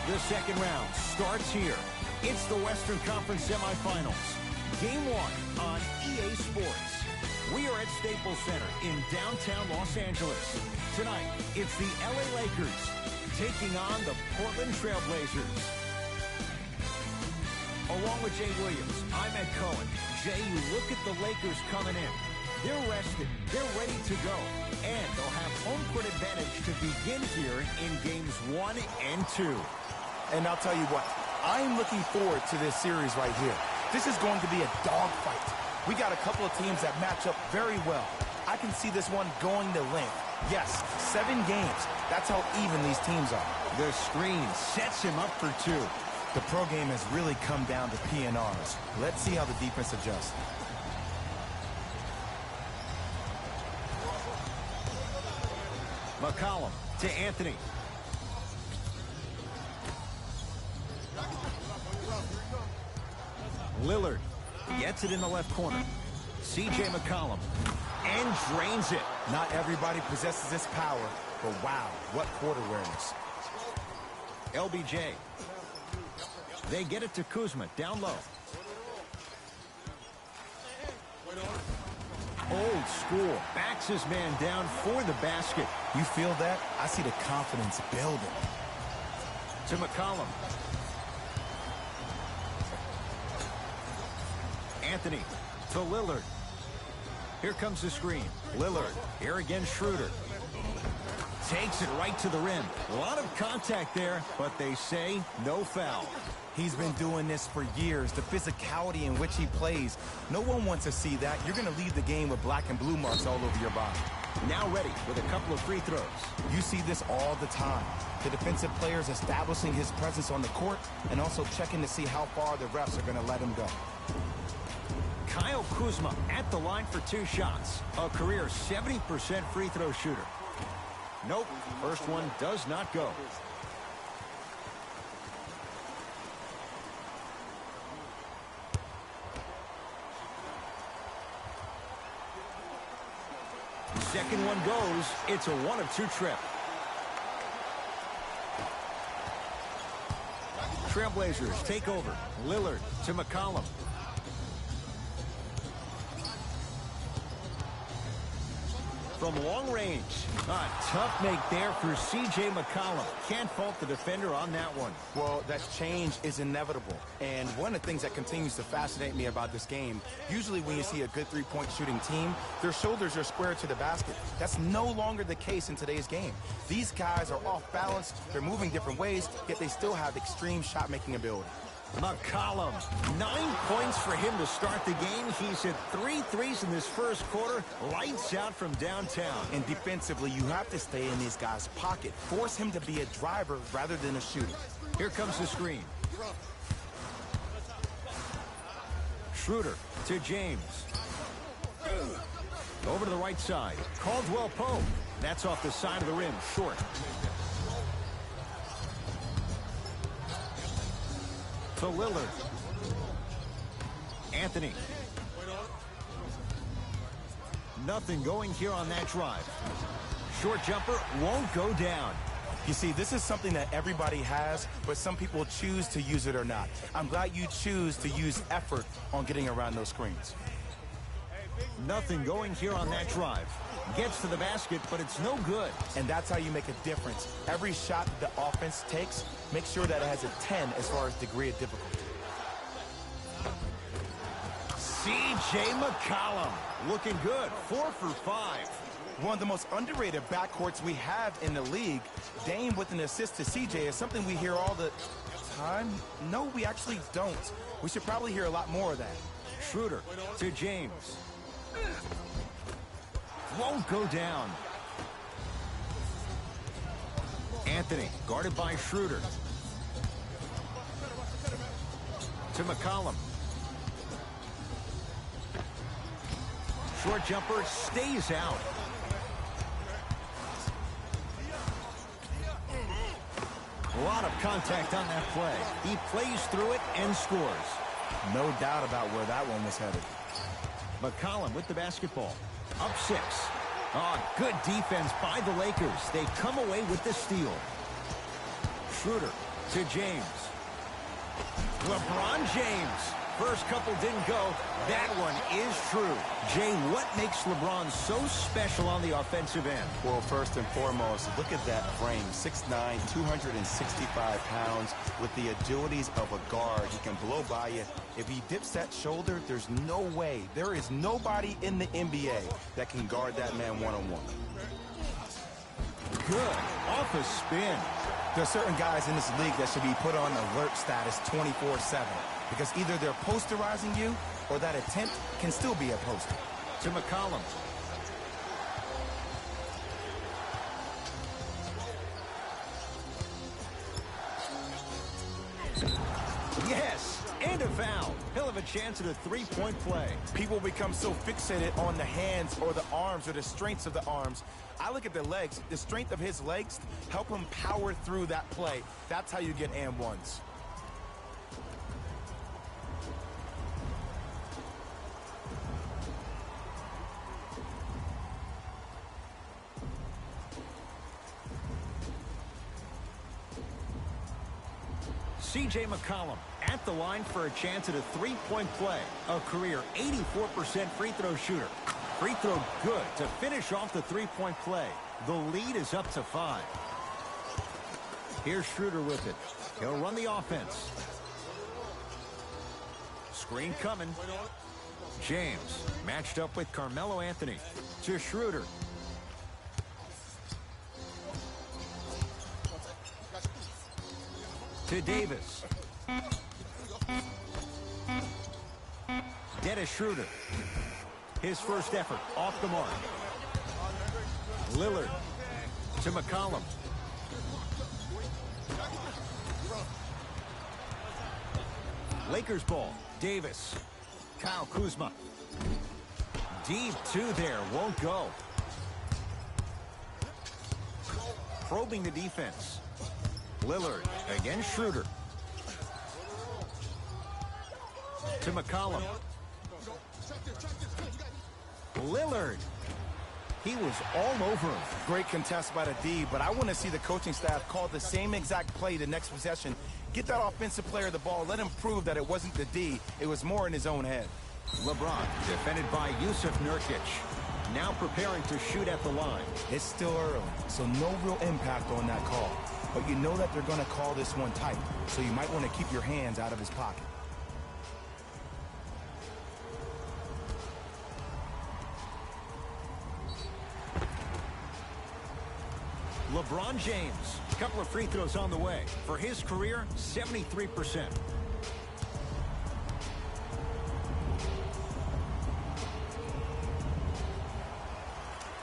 The second round starts here. It's the Western Conference semifinals. Game 1 on EA Sports. We are at Staples Center in downtown Los Angeles. Tonight, it's the LA Lakers taking on the Portland Trailblazers. Along with Jay Williams, I'm Ed Cohen. Jay, you look at the Lakers coming in. They're rested. They're ready to go. And they'll have home court advantage to begin here in games 1 and 2. And I'll tell you what, I'm looking forward to this series right here. This is going to be a dogfight. We got a couple of teams that match up very well. I can see this one going to length. Yes, 7 games. That's how even these teams are. The screen sets him up for 2. The pro game has really come down to PNRs. Let's see how the defense adjusts. McCollum to Anthony. Lillard gets it in the left corner. C.J. McCollum and drains it. Not everybody possesses this power, but wow, what court awareness. LBJ. They get it to Kuzma down low. Old school. Backs his man down for the basket. You feel that? I see the confidence building. To McCollum. Anthony to Lillard. Here comes the screen. Lillard. Here again, Schroeder. Takes it right to the rim. A lot of contact there, but they say no foul. He's been doing this for years. The physicality in which he plays. No one wants to see that. You're going to leave the game with black and blue marks all over your body. Now ready with a couple of free throws. You see this all the time. The defensive players establishing his presence on the court and also checking to see how far the refs are going to let him go. Kyle Kuzma at the line for 2 shots. A career 70% free throw shooter. Nope, first one does not go. Second one goes. It's a 1 of 2 trip. Trailblazers take over. Lillard to McCollum. From long range. A tough make there for C.J. McCollum. Can't fault the defender on that one. Well, that change is inevitable. And one of the things that continues to fascinate me about this game, usually when you see a good three-point shooting team, their shoulders are square to the basket. That's no longer the case in today's game. These guys are off balance. They're moving different ways, yet they still have extreme shot-making ability. McCollum, 9 points for him to start the game. He's hit 3 threes in this first quarter. Lights out from downtown. And defensively, you have to stay in this guy's pocket. Force him to be a driver rather than a shooter. Here comes the screen. Schroeder to James. Over to the right side. Caldwell Pope. That's off the side of the rim, short. To Lillard. Anthony. Nothing going here on that drive. Short jumper won't go down. You see, this is something that everybody has, but some people choose to use it or not. I'm glad you choose to use effort on getting around those screens. Nothing going here on that drive. Gets to the basket, but it's no good. And that's how you make a difference. Every shot the offense takes, make sure that it has a 10 as far as degree of difficulty. C.J. McCollum looking good. 4 for 5. One of the most underrated backcourts we have in the league. Dame with an assist to C.J. is something we hear all the time. No, we actually don't. We should probably hear a lot more of that. Schroeder to James. Won't go down. Anthony guarded by Schroeder. To McCollum. Short jumper stays out. A lot of contact on that play. He plays through it and scores. No doubt about where that one was headed. McCollum with the basketball. Up 6. Oh, good defense by the Lakers. They come away with the steal. Schroeder To James. LeBron James. First couple didn't go. That one is true. Jay, what makes LeBron so special on the offensive end? Well, first and foremost, look at that frame. 6'9", 265 pounds with the agilities of a guard. He can blow by you. If he dips that shoulder, there's no way. There is nobody in the NBA that can guard that man one-on-one. Good. Off a spin. There are certain guys in this league that should be put on alert status 24/7 because either they're posterizing you or that attempt can still be a poster. To McCollum. Yes, and a foul. He'll have a chance at a three-point play. People become so fixated on the hands or the arms or the strengths of the arms. I look at the legs. The strength of his legs help him power through that play. That's how you get and ones. C.J. McCollum at the line for a chance at a three-point play. A career 84% free throw shooter. Free throw good to finish off the three-point play. The lead is up to 5. Here's Schroeder with it. He'll run the offense. Screen coming. James matched up with Carmelo Anthony. To Schroeder. To Davis. Dennis Schroeder. His first effort off the mark. Lillard to McCollum. Lakers ball. Davis. Kyle Kuzma. Deep two there. Won't go. Probing the defense. Lillard against Schroeder. To McCollum. Lillard. He was all over him. Great contest by the D, but I want to see the coaching staff call the same exact play the next possession. Get that offensive player the ball. Let him prove that it wasn't the D. It was more in his own head. LeBron defended by Yusuf Nurkic. Now preparing to shoot at the line. It's still early, so no real impact on that call. But you know that they're going to call this one tight, so you might want to keep your hands out of his pocket. LeBron James, a couple of free throws on the way. For his career, 73%.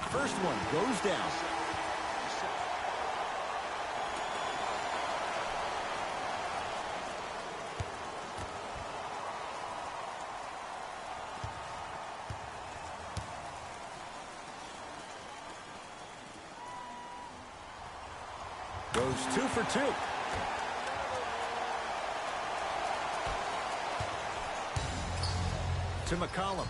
First one goes down. Goes 2 for 2. To McCollum.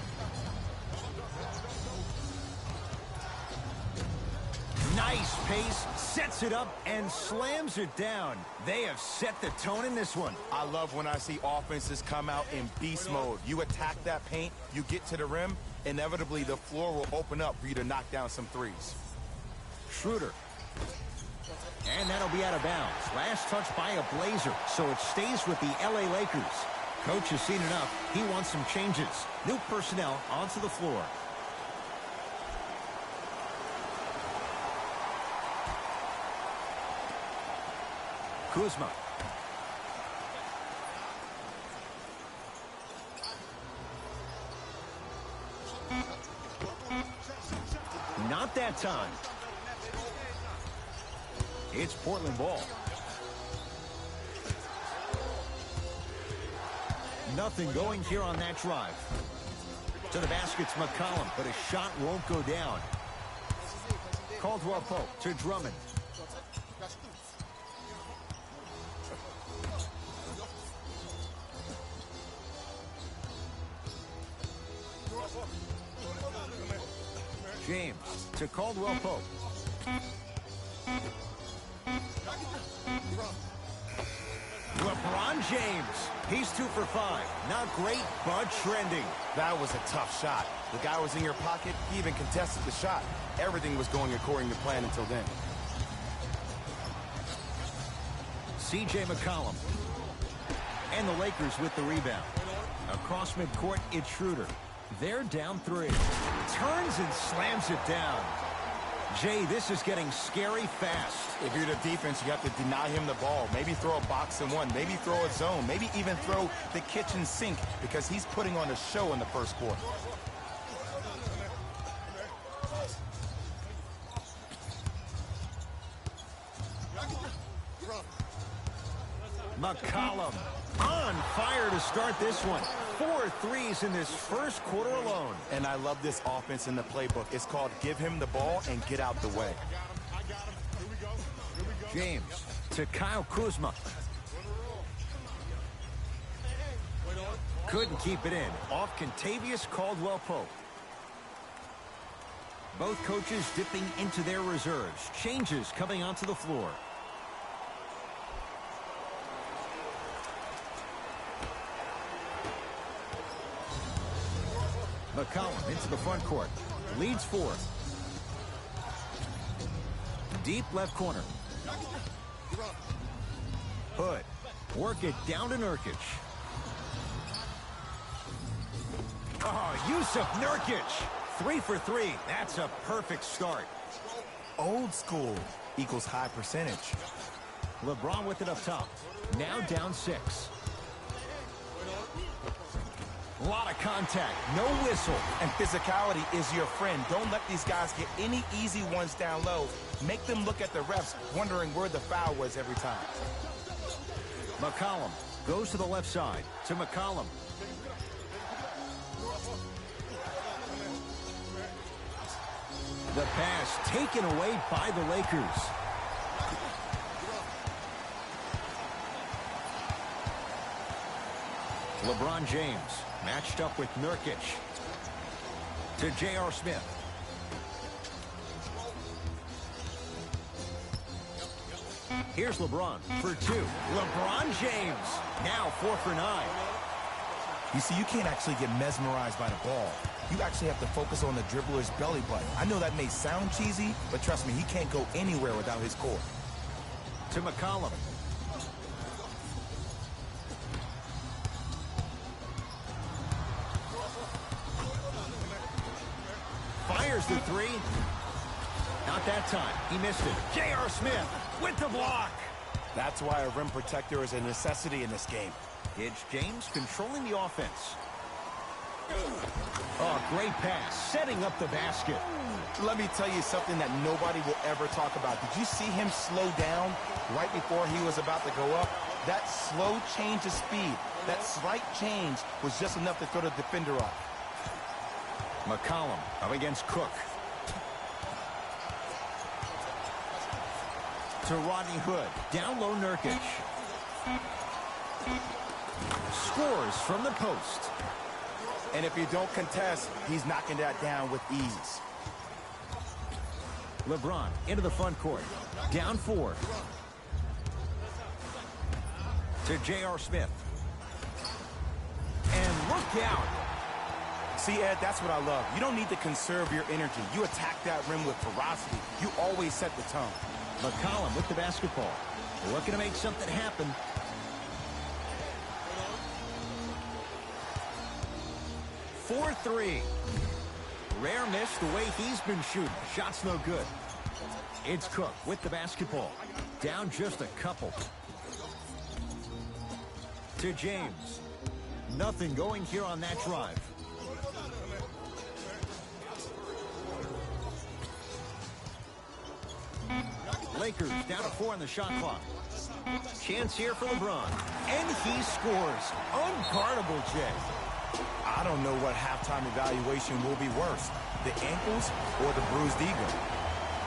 Nice pace, sets it up, and slams it down. They have set the tone in this one. I love when I see offenses come out in beast mode. You attack that paint, you get to the rim, inevitably the floor will open up for you to knock down some threes. Schroeder. And that'll be out of bounds. Last touch by a Blazer, so it stays with the LA Lakers. Coach has seen enough. He wants some changes. New personnel onto the floor. Kuzma. Not that time. It's Portland ball. Nothing going here on that drive. To the basket's McCollum, but a shot won't go down. Caldwell Pope to Drummond. James to Caldwell Pope. LeBron James. He's 2 for 5. Not great, but trending. That was a tough shot. The guy was in your pocket. He even contested the shot. Everything was going according to plan until then. C.J. McCollum. And the Lakers with the rebound. Across midcourt, it's Schroeder. They're down 3. Turns and slams it down. Jay, this is getting scary fast. If you're the defense, you have to deny him the ball. Maybe throw a box and one. Maybe throw a zone. Maybe even throw the kitchen sink because he's putting on a show in the first quarter. McCollum on fire to start this one. 4 threes in this first quarter alone. And I love this offense in the playbook. It's called give him the ball and get out the way. James to Kyle Kuzma. Couldn't keep it in. Off Kentavious Caldwell-Pope. Both coaches dipping into their reserves. Changes coming onto the floor. McCollum into the front court. Leads 4. Deep left corner. Hood. Work it down to Nurkic. Oh, Yusuf Nurkic. 3 for 3. That's a perfect start. Old school equals high percentage. LeBron with it up top. Now down 6. A lot of contact, no whistle. And physicality is your friend. Don't let these guys get any easy ones down low. Make them look at the refs, wondering where the foul was every time. McCollum goes to the left side to McCollum. The pass taken away by the Lakers. LeBron James matched up with Nurkic. To J.R. Smith. Here's LeBron for 2. LeBron James now 4 for 9. You see, you can't actually get mesmerized by the ball. You actually have to focus on the dribbler's belly button. I know that may sound cheesy, but trust me, he can't go anywhere without his core. To McCollum. Fires the 3. Not that time. He missed it. J.R. Smith with the block. That's why a rim protector is a necessity in this game. It's James controlling the offense. Oh, great pass. Setting up the basket. Let me tell you something that nobody will ever talk about. Did you see him slow down right before he was about to go up? That slow change of speed, that slight change was just enough to throw the defender off. McCollum up against Cook. To Rodney Hood. Down low Nurkic. Scores from the post. And if you don't contest, he's knocking that down with ease. LeBron into the front court. Down 4. To J.R. Smith. And look out. See, Ed, that's what I love. You don't need to conserve your energy. You attack that rim with ferocity. You always set the tone. McCollum with the basketball. Looking to make something happen. For 3. Rare miss the way he's been shooting. Shot's no good. It's Cook with the basketball. Down just a couple. To James. Nothing going here on that drive. Lakers down to 4 on the shot clock. Chance here for LeBron. And he scores. Unguardable, Jay. I don't know what halftime evaluation will be worse, the ankles or the bruised ego.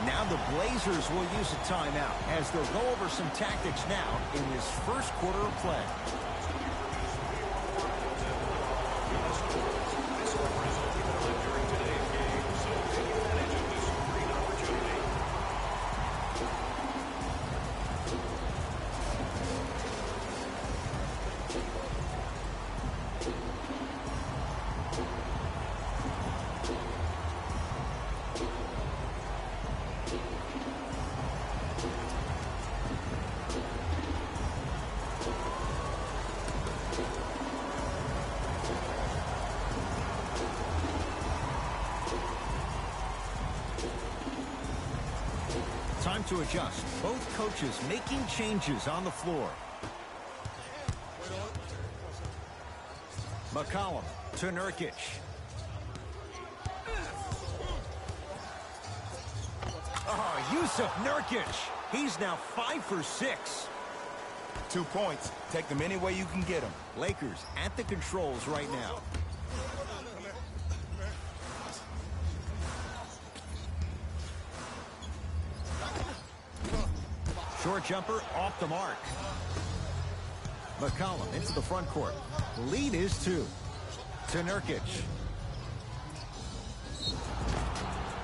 Now the Blazers will use a timeout as they'll go over some tactics now in this first quarter of play. to adjust. Both coaches making changes on the floor. McCollum to Nurkic. Oh, Yusuf Nurkic. He's now 5 for 6. 2 points. Take them any way you can get them. Lakers at the controls right now. Short jumper off the mark. McCollum into the front court. Lead is 2. To Nurkic.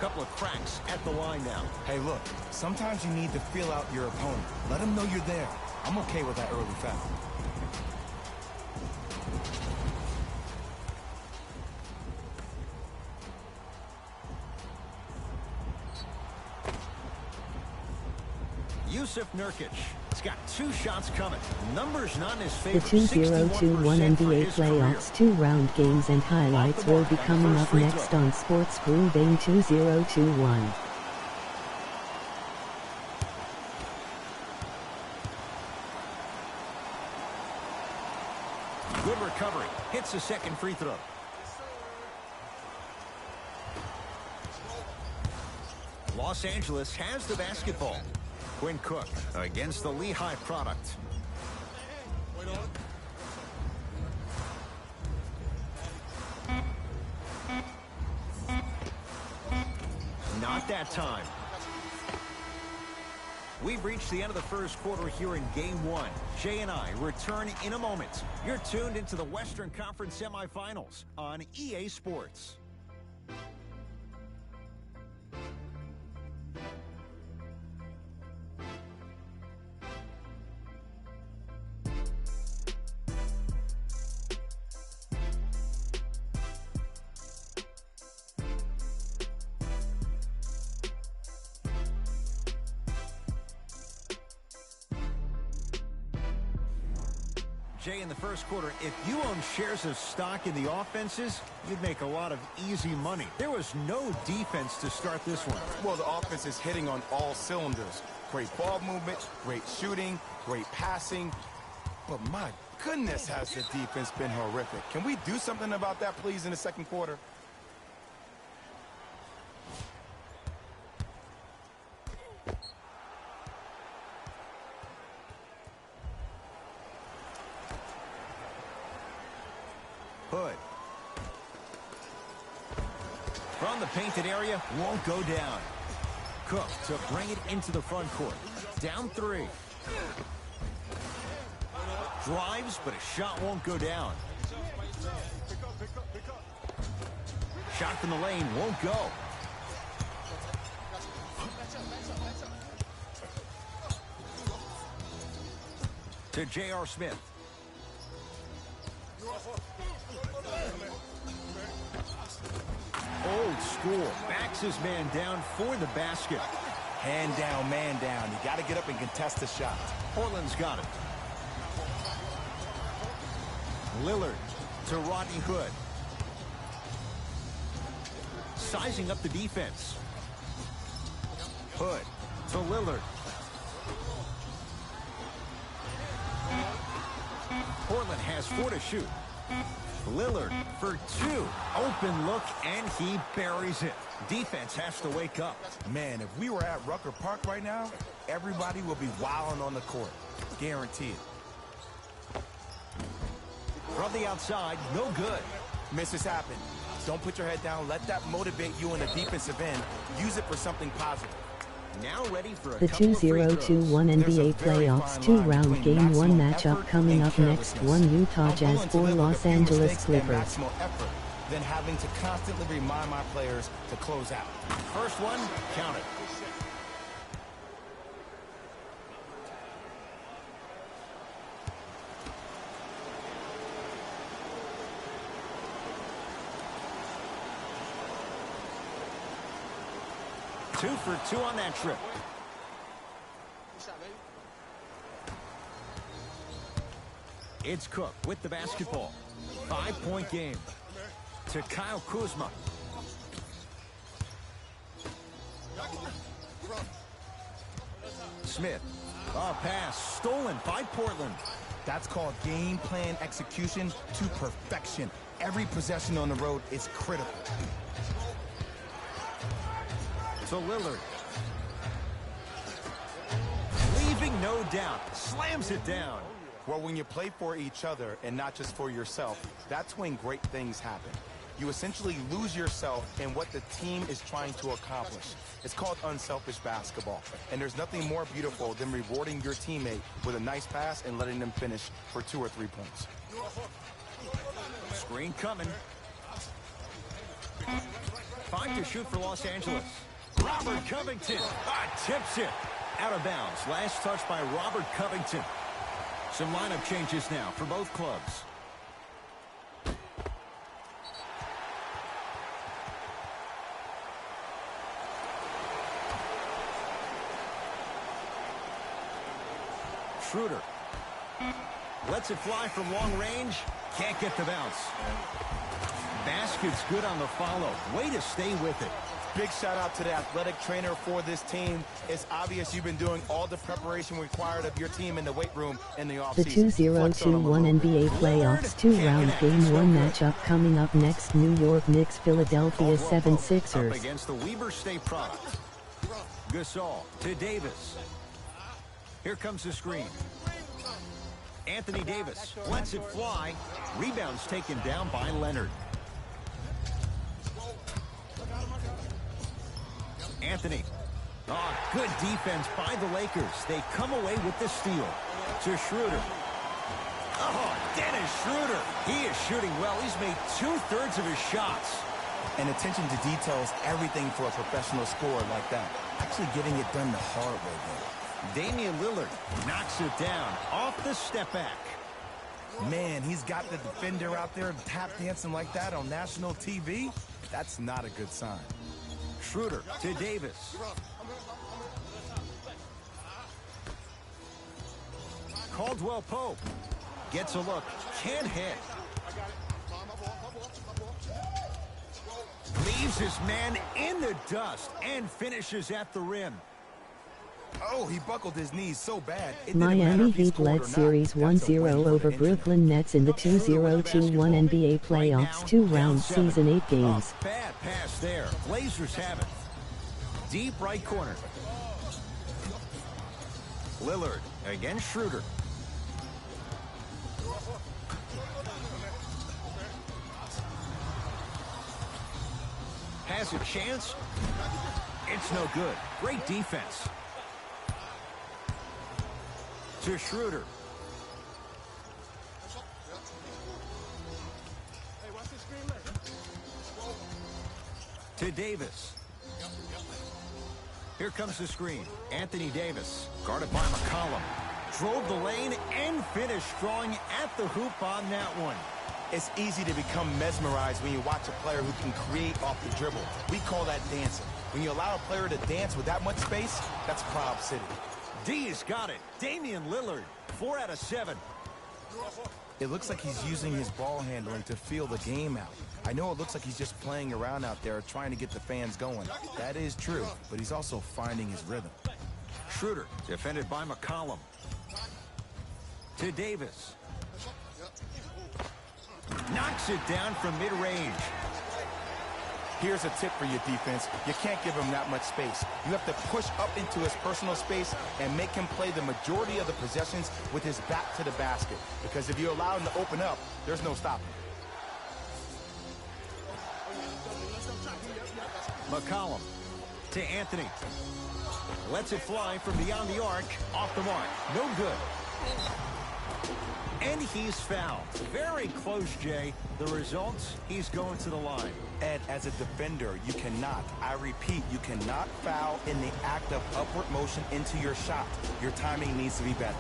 Couple of cracks at the line now. Hey, look, sometimes you need to feel out your opponent. Let them know you're there. I'm okay with that early foul. Yusuf Nurkic. He's got 2 shots coming. Numbers not in his The favor. 2021 NBA Playoffs 2-round games and highlights will be coming up next on Sports Bluebane 2021. Good recovery. Hits the second free throw. Los Angeles has the basketball. Quinn Cook against the Lehigh product. Not that time. We've reached the end of the first quarter here in Game 1. Jay and I return in a moment. You're tuned into the Western Conference semifinals on EA Sports. Jay, in the first quarter, if you own shares of stock in the offenses, you'd make a lot of easy money. There was no defense to start this one. Well, the offense is hitting on all cylinders. Great ball movement, great shooting, great passing. But my goodness, has the defense been horrific. Can we do something about that, please, in the second quarter? Hood. From the painted area, won't go down. Cook to bring it into the front court. Down 3. Drives, but a shot won't go down. Shot from the lane won't go. To J.R. Smith. Old school. Backs his man down for the basket. Hand down, man down. You got to get up and contest the shot. Portland's got it. Lillard to Rodney Hood. Sizing up the defense. Hood to Lillard. Portland has 4 to shoot. Lillard for 2. Open look, and he buries it. Defense has to wake up. Man, if we were at Rucker Park right now, everybody will be wilding on the court. Guaranteed. From the outside, no good. Misses happen. Don't put your head down. Let that motivate you in the defensive end. Use it for something positive. Now ready for a The couple of free throws. 2021 NBA Playoffs 2-round Game 1 matchup coming up next. 1 Utah Jazz 4 Los Angeles Clippers. Than having to constantly remind my players to close out. First one, count it. Two for 2 on that trip. It's Cook with the basketball. 5-point game. To Kyle Kuzma. Smith. A pass stolen by Portland. That's called game plan execution to perfection. Every possession on the road is critical. To Lillard. Leaving no doubt. Slams it down. Well, when you play for each other and not just for yourself, that's when great things happen. You essentially lose yourself in what the team is trying to accomplish. It's called unselfish basketball. And there's nothing more beautiful than rewarding your teammate with a nice pass and letting them finish for 2 or 3 points. Screen coming. 5 to shoot for Los Angeles. Robert Covington tips it. Out of bounds. Last touch by Robert Covington. Some lineup changes now for both clubs. Schroeder lets it fly from long range. Can't get the bounce. Basket's good on the follow. Way to stay with it. Big shout out to the athletic trainer for this team. It's obvious you've been doing all the preparation required of your team in the weight room in the offseason. The 2021 NBA Playoffs 2-round Game 1 matchup coming up next. New York Knicks Philadelphia 76ers. Up against the Weber State product. Gasol to Davis. Here comes the screen. Anthony Davis lets it fly. Rebounds taken down by Leonard. Anthony. Good defense by the Lakers. They come away with the steal. To Schroeder. Dennis Schroeder. He is shooting well. He's made 2/3 of his shots. And attention to detail is everything for a professional scorer like that. Actually getting it done the hard way, though. Damian Lillard knocks it down off the step back. Man, he's got the defender out there tap dancing like that on national TV. That's not a good sign. Schroeder to Davis. Caldwell Pope gets a look. Can't hit. Leaves his man in the dust and finishes at the rim. Oh, he buckled his knees so bad. Miami Heat led Series 1-0 over Brooklyn Nets in the 2021 NBA Playoffs 2-round Season 8 games. Bad pass there. Blazers have it. Deep right corner. Lillard against Schroeder. Has a chance. It's no good. Great defense. To Schroeder. To Davis. Here comes the screen. Anthony Davis, guarded by McCollum. Drove the lane and finished strong at the hoop on that one. It's easy to become mesmerized when you watch a player who can create off the dribble. We call that dancing. When you allow a player to dance with that much space, that's Prob City. D's got it. Damian Lillard, 4 out of 7. It looks like he's using his ball handling to feel the game out. I know it looks like he's just playing around out there trying to get the fans going. That is true, but he's also finding his rhythm. Schroeder, defended by McCollum. To Davis. Knocks it down from mid-range. Here's a tip for your defense. You can't give him that much space. You have to push up into his personal space and make him play the majority of the possessions with his back to the basket. Because if you allow him to open up, there's no stopping. McCollum to Anthony. Lets it fly from beyond the arc. Off the mark. No good. And he's fouled. Very close, Jay. The result, he's going to the line. Ed, as a defender, you cannot, I repeat, you cannot foul in the act of upward motion into your shot. Your timing needs to be better.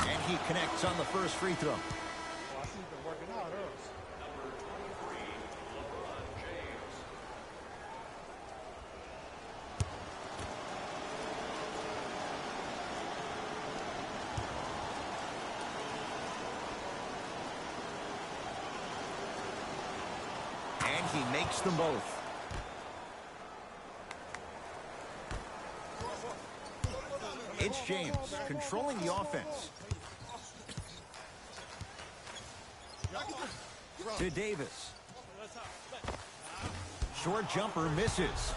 And he connects on the first free throw. He makes them both. It's James controlling the offense. To Davis. Short jumper misses.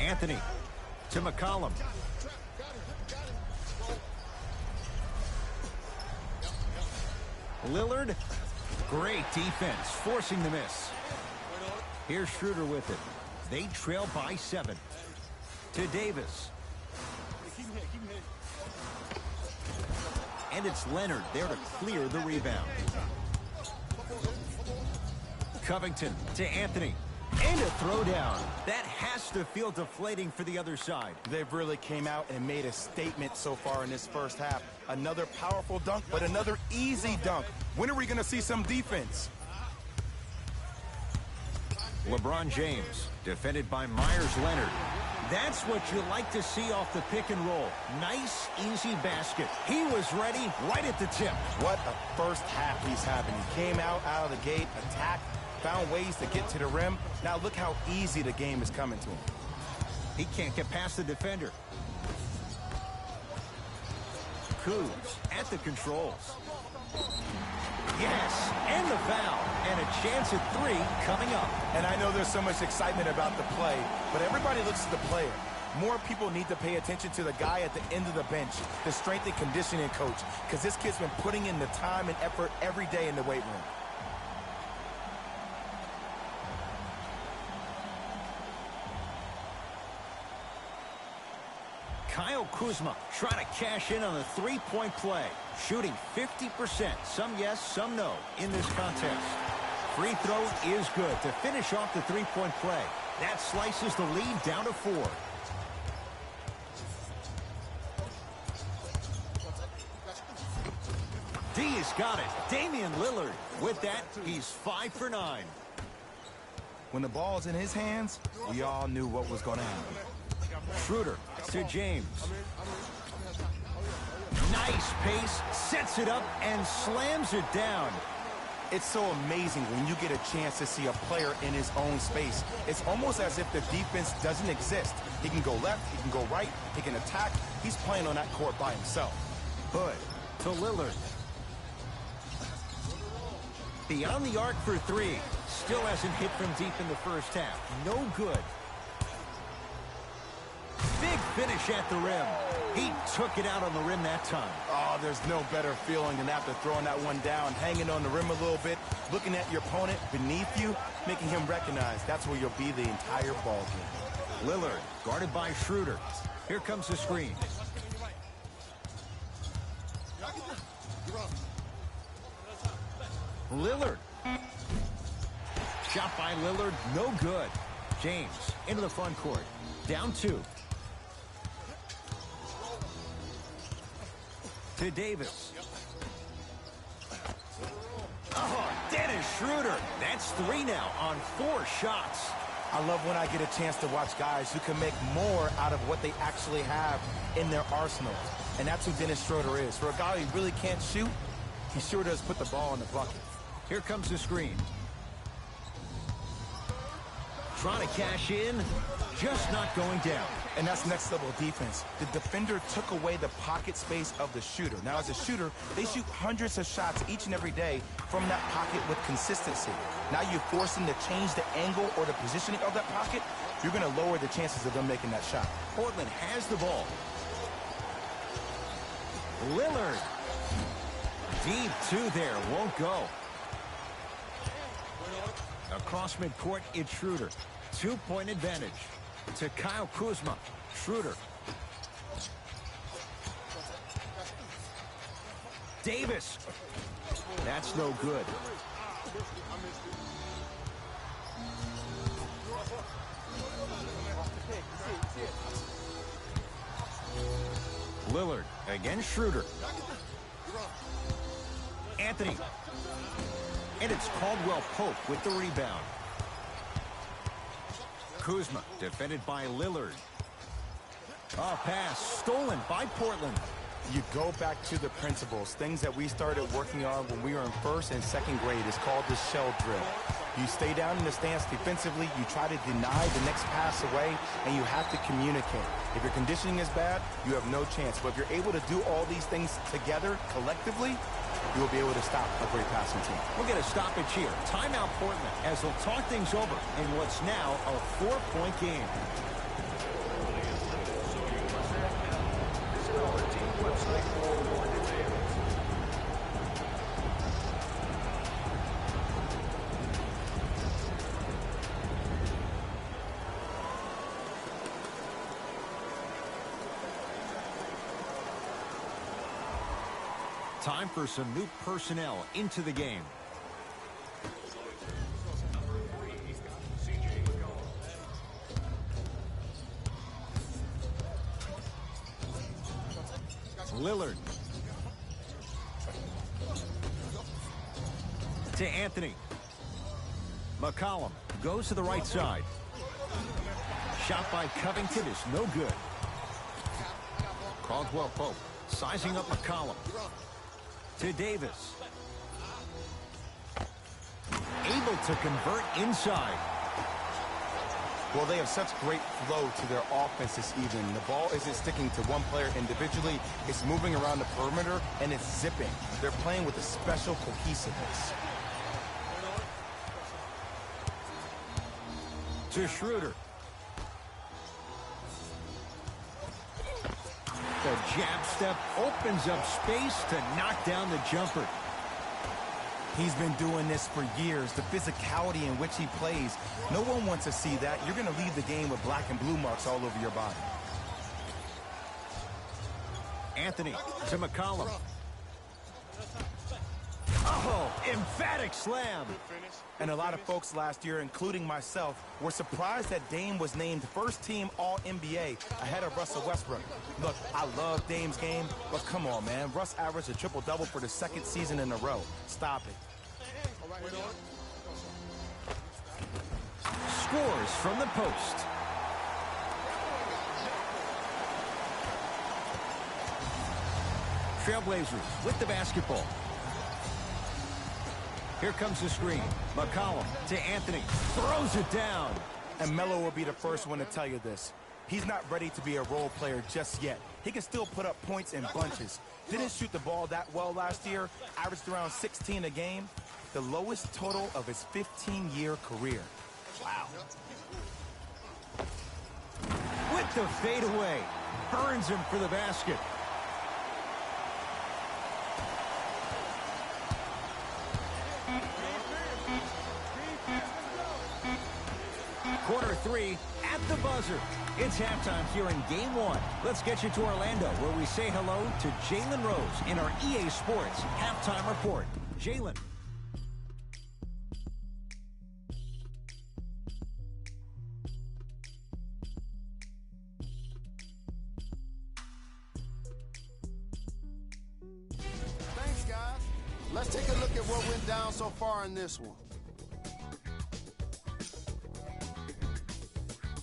Anthony to McCollum. Lillard. Great defense, forcing the miss. Here's Schroeder with it. They trail by 7. To Davis. And it's Leonard there to clear the rebound. Covington to Anthony. And a throwdown. That has to feel deflating for the other side. They've really came out and made a statement so far in this first half. Another powerful dunk, but another easy dunk. When are we going to see some defense? LeBron James, defended by Myers Leonard. That's what you like to see off the pick and roll. Nice, easy basket. He was ready right at the tip. What a first half he's having. He came out of the gate, attacked, found ways to get to the rim. Now look how easy the game is coming to him. He can't get past the defender. Kuz at the controls. Yes, and the foul. And a chance at 3 coming up. And I know there's so much excitement about the play, but everybody looks at the player. More people need to pay attention to the guy at the end of the bench, the strength and conditioning coach, because this kid's been putting in the time and effort every day in the weight room. Kyle Kuzma trying to cash in on the three-point play. Shooting 50%. Some yes, some no in this contest. Free throw is good to finish off the three-point play. That slices the lead down to 4. D has got it. Damian Lillard. With that, he's 5 for 9. When the ball's in his hands, we all knew what was going to happen. Schroeder to James. Nice pace, sets it up, and slams it down. It's so amazing when you get a chance to see a player in his own space. It's almost as if the defense doesn't exist. He can go left, he can go right, he can attack. He's playing on that court by himself. Hood to Lillard. Beyond the arc for 3. Still hasn't hit from deep in the first half. No good. Big finish at the rim. He took it out on the rim that time. Oh, there's no better feeling than after throwing that one down, hanging on the rim a little bit, looking at your opponent beneath you, making him recognize that's where you'll be the entire ball game. Lillard guarded by Schroeder. Here comes the screen. Lillard. Shot by Lillard, no good. James into the front court. Down 2. To Davis. Oh, Dennis Schroeder. That's 3 now on 4 shots. I love when I get a chance to watch guys who can make more out of what they actually have in their arsenal. And that's who Dennis Schroeder is. For a guy who really can't shoot, he sure does put the ball in the bucket. Here comes the screen. Trying to cash in, just not going down. And that's next level defense. The defender took away the pocket space of the shooter. Now, as a shooter, they shoot hundreds of shots each and every day from that pocket with consistency. Now you force them to change the angle or the positioning of that pocket, you're going to lower the chances of them making that shot. Portland has the ball. Lillard. Deep 2 there, won't go. Across midcourt, it's Schroeder. 2-point advantage to Kyle Kuzma. Schroeder. Davis. That's no good. Lillard against Schroeder. Anthony. And it's Caldwell Pope with the rebound. Kuzma defended by Lillard. A pass stolen by Portland. You go back to the principles, things that we started working on when we were in first and second grade. It's called the shell drill. You stay down in the stance defensively, you try to deny the next pass away, and you have to communicate. If your conditioning is bad, you have no chance. But if you're able to do all these things together, collectively, you will be able to stop a great passing team. We'll get a stoppage here. Timeout Portland as they'll talk things over in what's now a 4-point game. Time for some new personnel into the game. Lillard. To Anthony. McCollum goes to the right side. Shot by Covington is no good. Caldwell Pope sizing up McCollum. To Davis. Able to convert inside. Well, they have such great flow to their offense this evening. The ball isn't sticking to one player individually. It's moving around the perimeter, and it's zipping. They're playing with a special cohesiveness. To Schroeder. The jab step opens up space to knock down the jumper. He's been doing this for years. The physicality in which he plays, no one wants to see that. You're going to leave the game with black and blue marks all over your body. Anthony to McCollum. Oh, emphatic slam. And a lot of folks last year, including myself, were surprised that Dame was named first-team All-NBA ahead of Russell Westbrook. Look, I love Dame's game, but come on, man. Russ averaged a triple-double for the second season in a row. Stop it. Scores from the post. Trailblazers with the basketball. Here comes the screen. McCollum to Anthony. Throws it down. And Melo will be the first one to tell you this. He's not ready to be a role player just yet. He can still put up points in bunches. Didn't shoot the ball that well last year. Averaged around 16 a game. The lowest total of his 15-year career. Wow. With the fadeaway. Burns him for the basket. Quarter 3 at the buzzer. It's halftime here in Game 1. Let's get you to Orlando, where we say hello to Jalen Rose in our EA Sports Halftime Report. Jalen. Thanks, guys. Let's take a look at what went down so far in this one.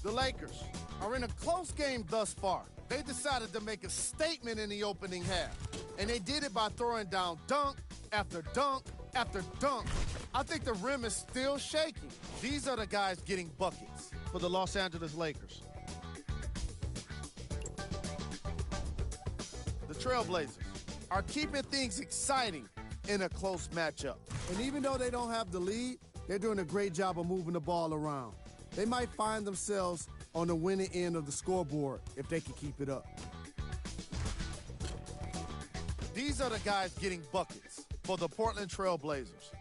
The Lakers are in a close game thus far. They decided to make a statement in the opening half, and they did it by throwing down dunk after dunk after dunk. I think the rim is still shaking. These are the guys getting buckets for the Los Angeles Lakers. The Trailblazers are keeping things exciting in a close matchup. And even though they don't have the lead, they're doing a great job of moving the ball around. They might find themselves on the winning end of the scoreboard if they can keep it up. These are the guys getting buckets for the Portland Trailblazers.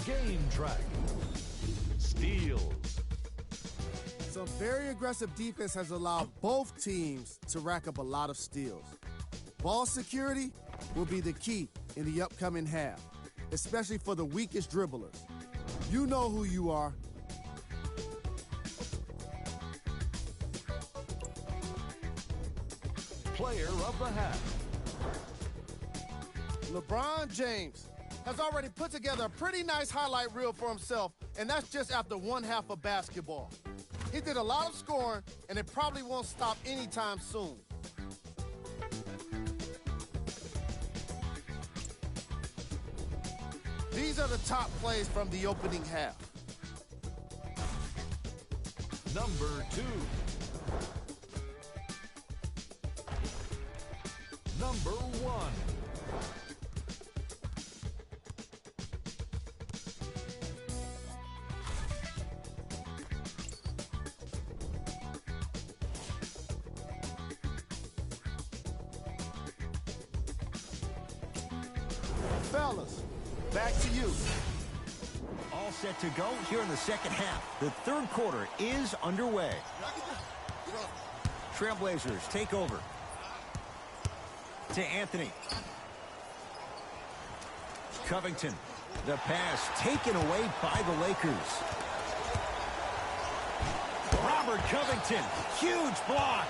Game track. Steals. Some very aggressive defense has allowed both teams to rack up a lot of steals. Ball security will be the key in the upcoming half, especially for the weakest dribblers. You know who you are. Player of the half. LeBron James has already put together a pretty nice highlight reel for himself, and that's just after one half of basketball. He did a lot of scoring, and it probably won't stop anytime soon. These are the top plays from the opening half. Number 2. Number 1. Fellas, back to you. All set to go here in the second half. The third quarter is underway. Trailblazers take over. To Anthony. Covington. The pass taken away by the Lakers. Robert Covington. Huge block.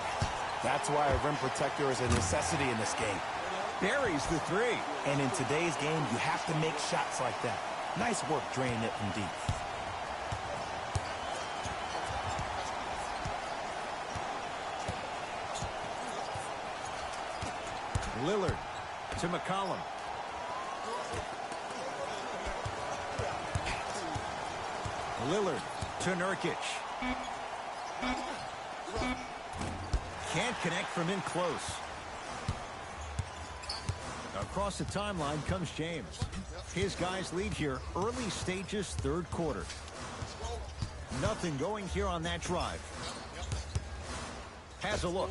That's why a rim protector is a necessity in this game. Buries the three. And in today's game, you have to make shots like that. Nice work draining it from deep. Lillard to McCollum. Lillard to Nurkic. Can't connect from in close. Across the timeline comes James. His guys lead here, early stages, third quarter. Nothing going here on that drive. Has a look.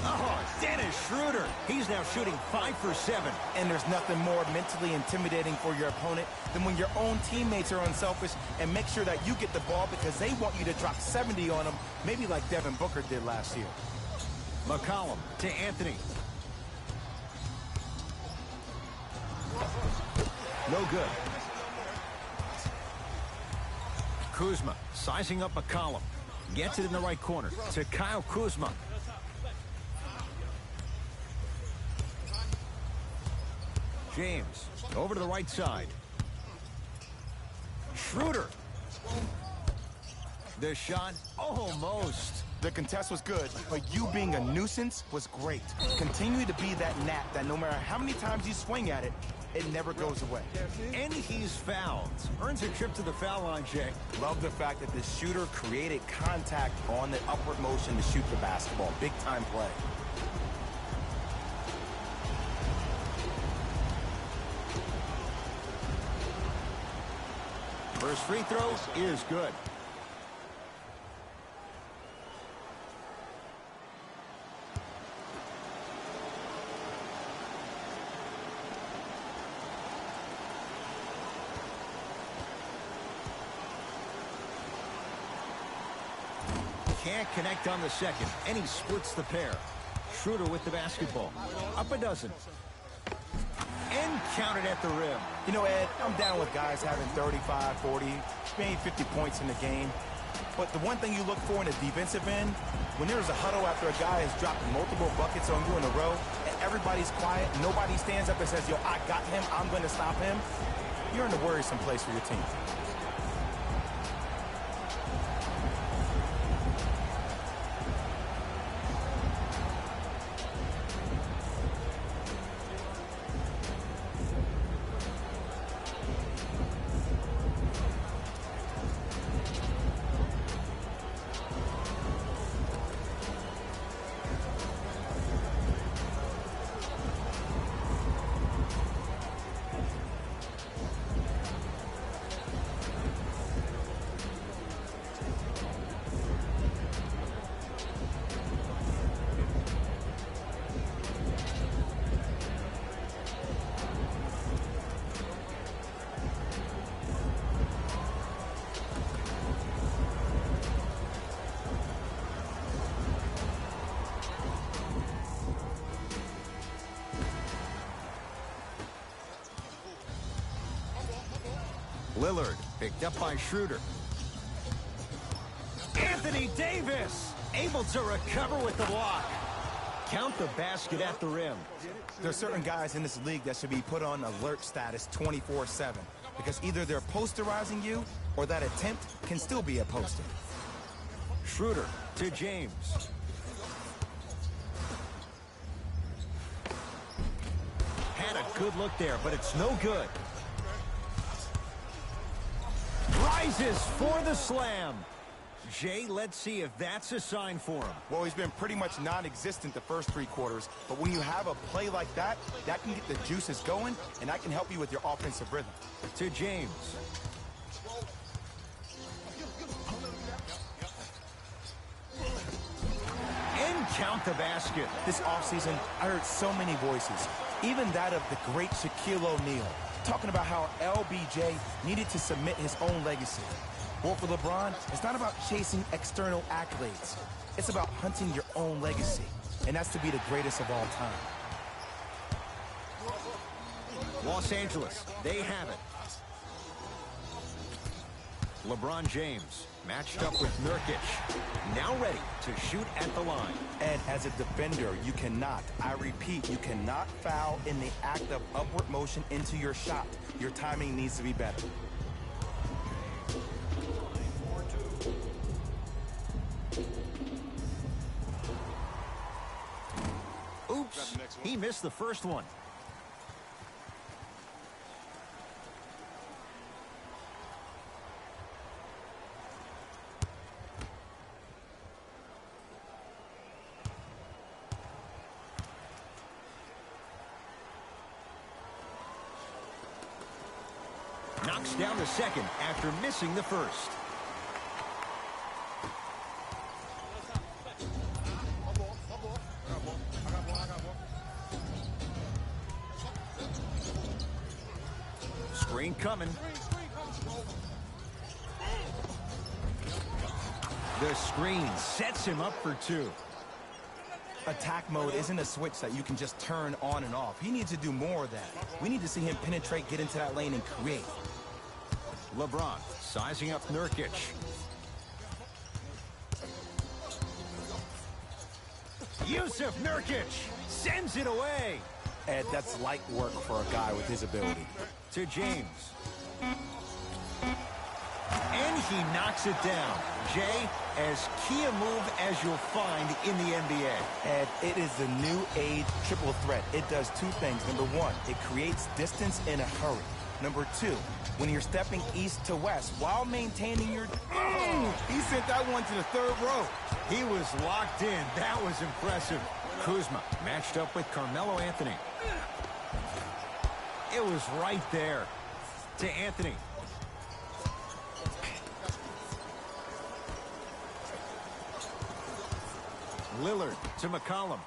Oh, Dennis Schroeder. He's now shooting 5 for 7. And there's nothing more mentally intimidating for your opponent than when your own teammates are unselfish and make sure that you get the ball because they want you to drop 70 on them, maybe like Devin Booker did last year. McCollum to Anthony. No good. Kuzma sizing up McCollum. Gets it in the right corner to Kyle Kuzma. James over to the right side. Schroeder. The shot almost. The contest was good, but you being a nuisance was great. Continue to be that gnat that no matter how many times you swing at it, it never goes away. And he's fouled. Earns a trip to the foul line, Jay. Love the fact that the shooter created contact on the upward motion to shoot the basketball. Big time play. First free throw is good. Can't connect on the second, and he splits the pair. Schroeder with the basketball. Up a dozen. And counted at the rim. You know, Ed, I'm down with guys having 35, 40, maybe 50 points in the game. But the one thing you look for in a defensive end, when there's a huddle after a guy has dropped multiple buckets on you in a row, and everybody's quiet, nobody stands up and says, yo, I got him, I'm going to stop him, you're in a worrisome place for your team. Lillard picked up by Schroeder. Anthony Davis able to recover with the block. Count the basket at the rim. There are certain guys in this league that should be put on alert status 24/7 because either they're posterizing you or that attempt can still be a poster. Schroeder to James. Had a good look there, but it's no good. Rises for the slam. Jay, let's see if that's a sign for him. Well, he's been pretty much non-existent the first 3 quarters, but when you have a play like that, that can get the juices going, and that can help you with your offensive rhythm. To James. And count the basket. This offseason, I heard so many voices, even that of the great Shaquille O'Neal, talking about how LBJ needed to submit his own legacy. Well, for LeBron, it's not about chasing external accolades. It's about hunting your own legacy, and that's to be the greatest of all time. Los Angeles, they have it. LeBron James matched up with Nurkic, now ready to shoot at the line. And as a defender, you cannot, I repeat, you cannot foul in the act of upward motion into your shot. Your timing needs to be better. Oops, he missed the first one. Knocks down the second after missing the first. Screen coming. The screen sets him up for 2. Attack mode isn't a switch that you can just turn on and off. He needs to do more of that. We need to see him penetrate, get into that lane, and create. LeBron sizing up Nurkic. Yusuf Nurkic sends it away. Ed, that's light work for a guy with his ability. To James. And he knocks it down. Jay, as key a move as you'll find in the NBA. Ed, it is the new age triple threat. It does 2 things. Number 1, it creates distance in a hurry. Number 2, when you're stepping east to west while maintaining your... He sent that one to the 3rd row. He was locked in. That was impressive. Kuzma matched up with Carmelo Anthony. It was right there to Anthony. Lillard to McCollum.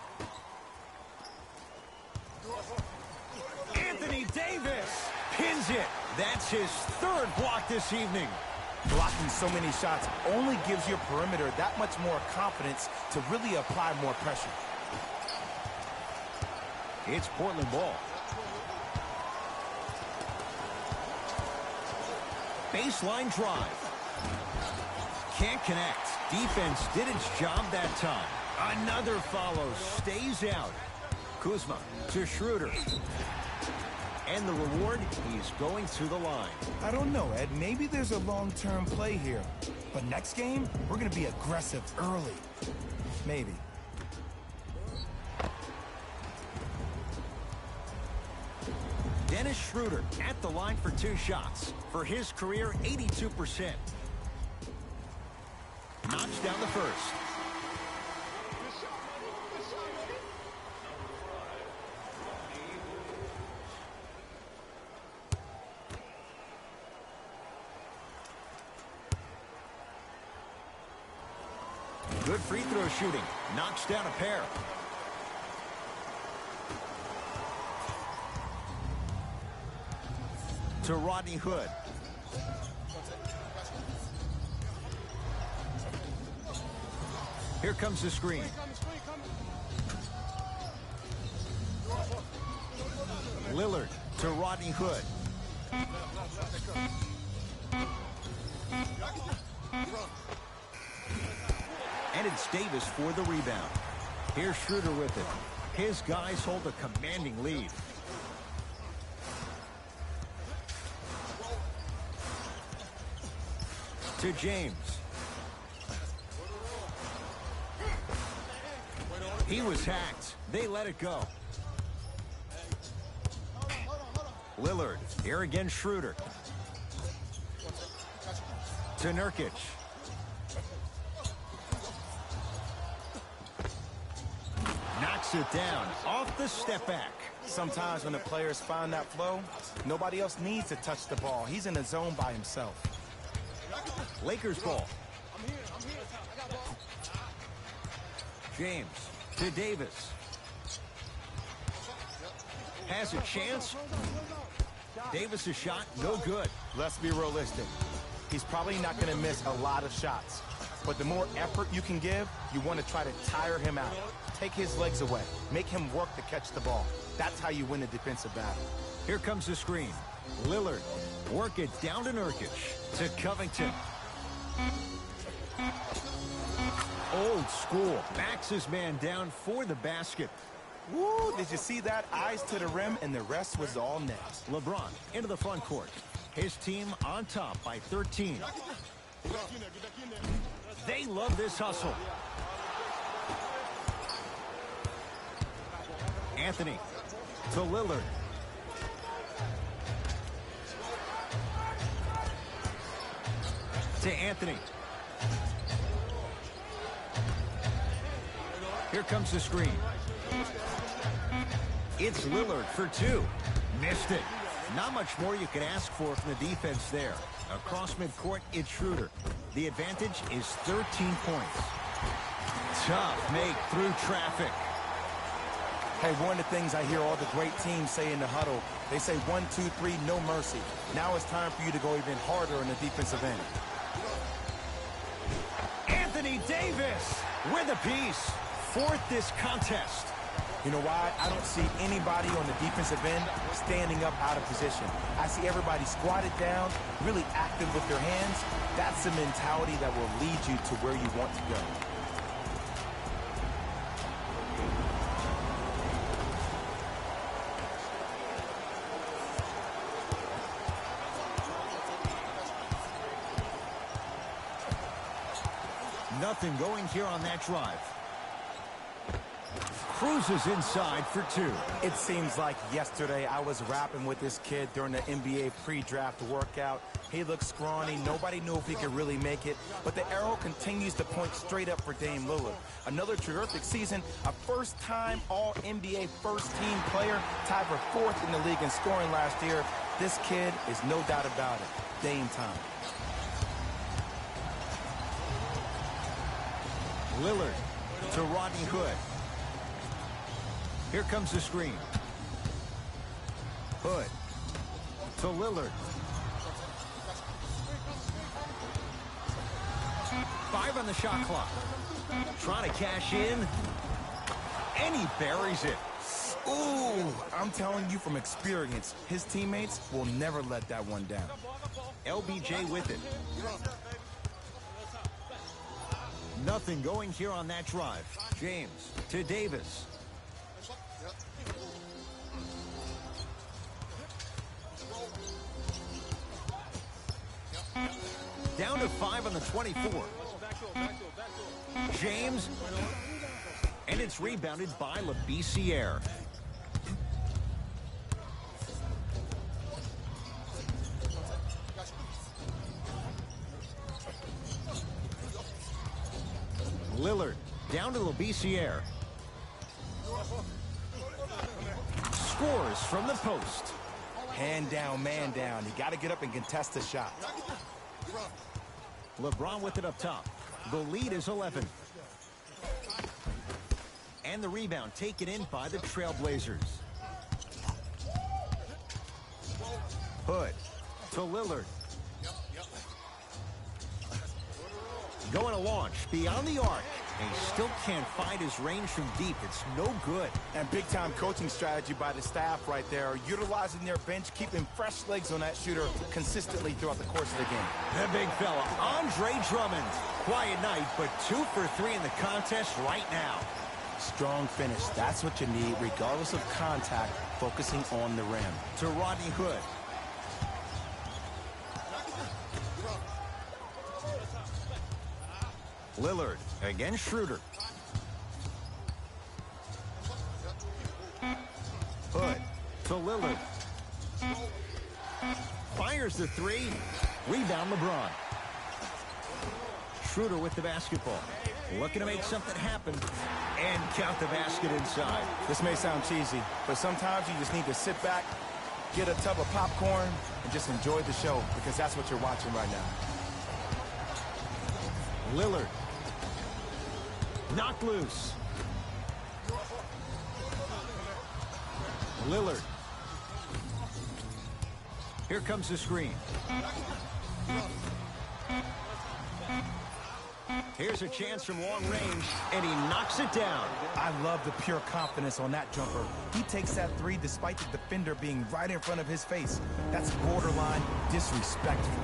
Anthony Davis pins it. That's his 3rd block this evening. Blocking so many shots only gives your perimeter that much more confidence to really apply more pressure. It's Portland ball. Baseline drive. Can't connect. Defense did its job that time. Another follow. Stays out. Kuzma to Schroeder. And the reward, he's going to the line. I don't know, Ed. Maybe there's a long-term play here. But next game, we're going to be aggressive early. Maybe. Dennis Schroeder at the line for 2 shots. For his career, 82%. Knocks down the first. Good free throw shooting. Knocks down a pair. To Rodney Hood. Here comes the screen. Lillard to Rodney Hood. And it's Davis for the rebound. Here's Schroeder with it. His guys hold a commanding lead. To James. He was hacked. They let it go. Lillard. Here again, Schroeder. To Nurkic. Knocks it down off the step back. Sometimes when the players find that flow, nobody else needs to touch the ball. He's in the zone by himself. Lakers ball. James to Davis. Has a chance. Davis' shot, no good. Let's be realistic. He's probably not going to miss a lot of shots. But the more effort you can give, you want to try to tire him out. Take his legs away. Make him work to catch the ball. That's how you win a defensive battle. Here comes the screen. Lillard. Work it down to Nurkic. To Covington. Old school. Backs his man down for the basket. Woo, did you see that? Eyes to the rim, and the rest was all net. LeBron into the front court. His team on top by 13. They love this hustle. Anthony to Lillard. To Anthony. Here comes the screen. It's Lillard for two. Missed it. Not much more you can ask for from the defense there. Across midcourt, it's Schroeder. The advantage is 13 points. Tough make through traffic. Hey, one of the things I hear all the great teams say in the huddle, they say 1, 2, 3, no mercy. Now it's time for you to go even harder on the defensive end. Anthony Davis with a piece. Fourth this contest. You know why? I don't see anybody on the defensive end standing up out of position. I see everybody squatted down, really active with their hands. That's the mentality that will lead you to where you want to go. Nothing going here on that drive. Cruises inside for two. It seems like yesterday I was rapping with this kid during the NBA pre-draft workout. He looked scrawny. Nobody knew if he could really make it. But the arrow continues to point straight up for Dame Lillard. Another terrific season. A first-time All-NBA first-team player. Tied for fourth in the league in scoring last year. This kid is no doubt about it. Dame time. Lillard to Rodney Hood. Here comes the screen. Hood to Lillard. 5 on the shot clock. Trying to cash in. And he buries it. Ooh, I'm telling you from experience, his teammates will never let that one down. LBJ with it. Nothing going here on that drive. James to Davis. Down to 5 on the 24. James. And it's rebounded by Labissiere. Lillard down to Labissiere. Scores from the post. Hand down, man down. You got to get up and contest the shot. LeBron with it up top. The lead is 11. And the rebound taken in by the Trailblazers. Hood to Lillard. Going to launch beyond the arc. And he still can't find his range from deep. It's no good. And big-time coaching strategy by the staff right there. Utilizing their bench, keeping fresh legs on that shooter consistently throughout the course of the game. The big fella, Andre Drummond. Quiet night, but 2 for 3 in the contest right now. Strong finish. That's what you need, regardless of contact, focusing on the rim. To Rodney Hood. Lillard against Schroeder. To Lillard. Fires the three. Rebound LeBron. Schroeder with the basketball. Looking to make something happen. And count the basket inside. This may sound cheesy, but sometimes you just need to sit back, get a tub of popcorn, and just enjoy the show, because that's what you're watching right now. Lillard. Knocked loose. Lillard. Here comes the screen. Here's a chance from long range, and he knocks it down. I love the pure confidence on that jumper. He takes that three despite the defender being right in front of his face. That's borderline disrespectful.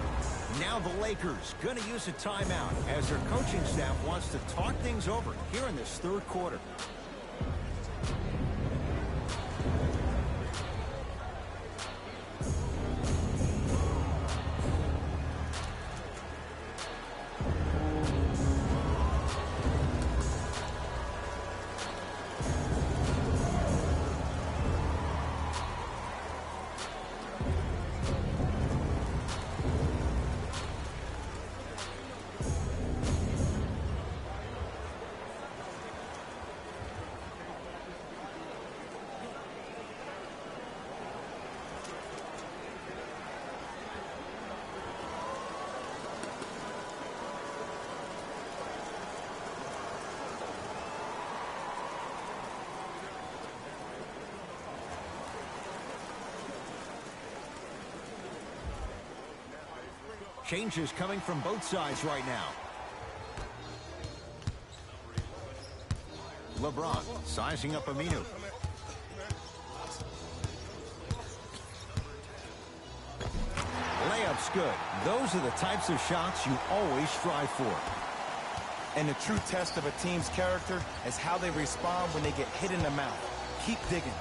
Now the Lakers going to use a timeout as their coaching staff wants to talk things over here in this third quarter. Changes coming from both sides right now. LeBron sizing up Aminu. Layup's good. Those are the types of shots you always strive for. And the true test of a team's character is how they respond when they get hit in the mouth. Keep digging.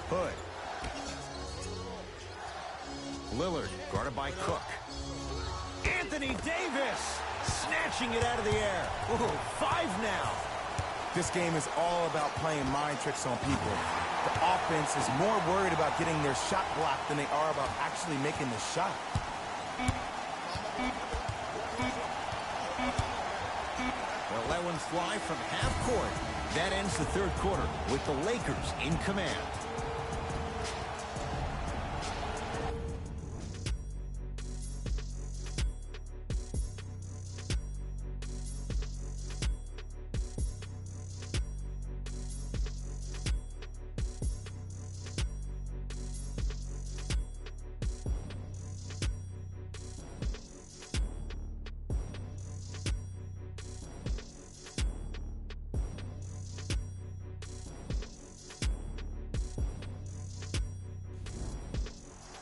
Hood. Lillard, guarded by Cook. Anthony Davis, snatching it out of the air. Ooh, 5 now. This game is all about playing mind tricks on people. The offense is more worried about getting their shot blocked than they are about actually making the shot. They'll let one fly from half court. That ends the third quarter with the Lakers in command.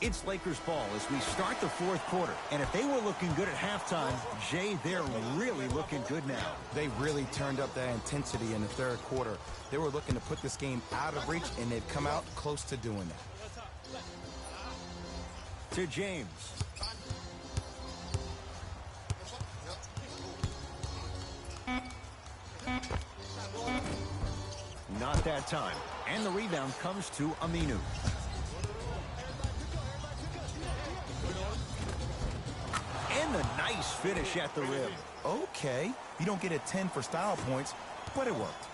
It's Lakers ball as we start the fourth quarter. And if they were looking good at halftime, Jay, they're really looking good now. They really turned up that intensity in the third quarter. They were looking to put this game out of reach, and they've come out close to doing that. To James. Not that time. And the rebound comes to Aminu. And a nice finish at the rim. Okay, you don't get a 10 for style points, but it worked.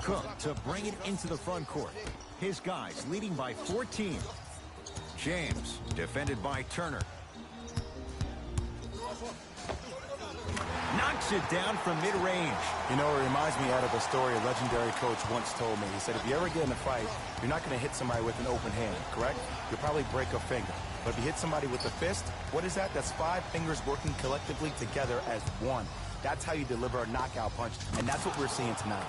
Cook to bring it into the front court. His guys leading by 14. James, defended by Turner. Knocks it down from mid-range. You know, it reminds me out of a story a legendary coach once told me. He said, if you ever get in a fight, you're not going to hit somebody with an open hand, correct? You'll probably break a finger. But if you hit somebody with a fist, what is that? That's 5 fingers working collectively together as one. That's how you deliver a knockout punch, and that's what we're seeing tonight.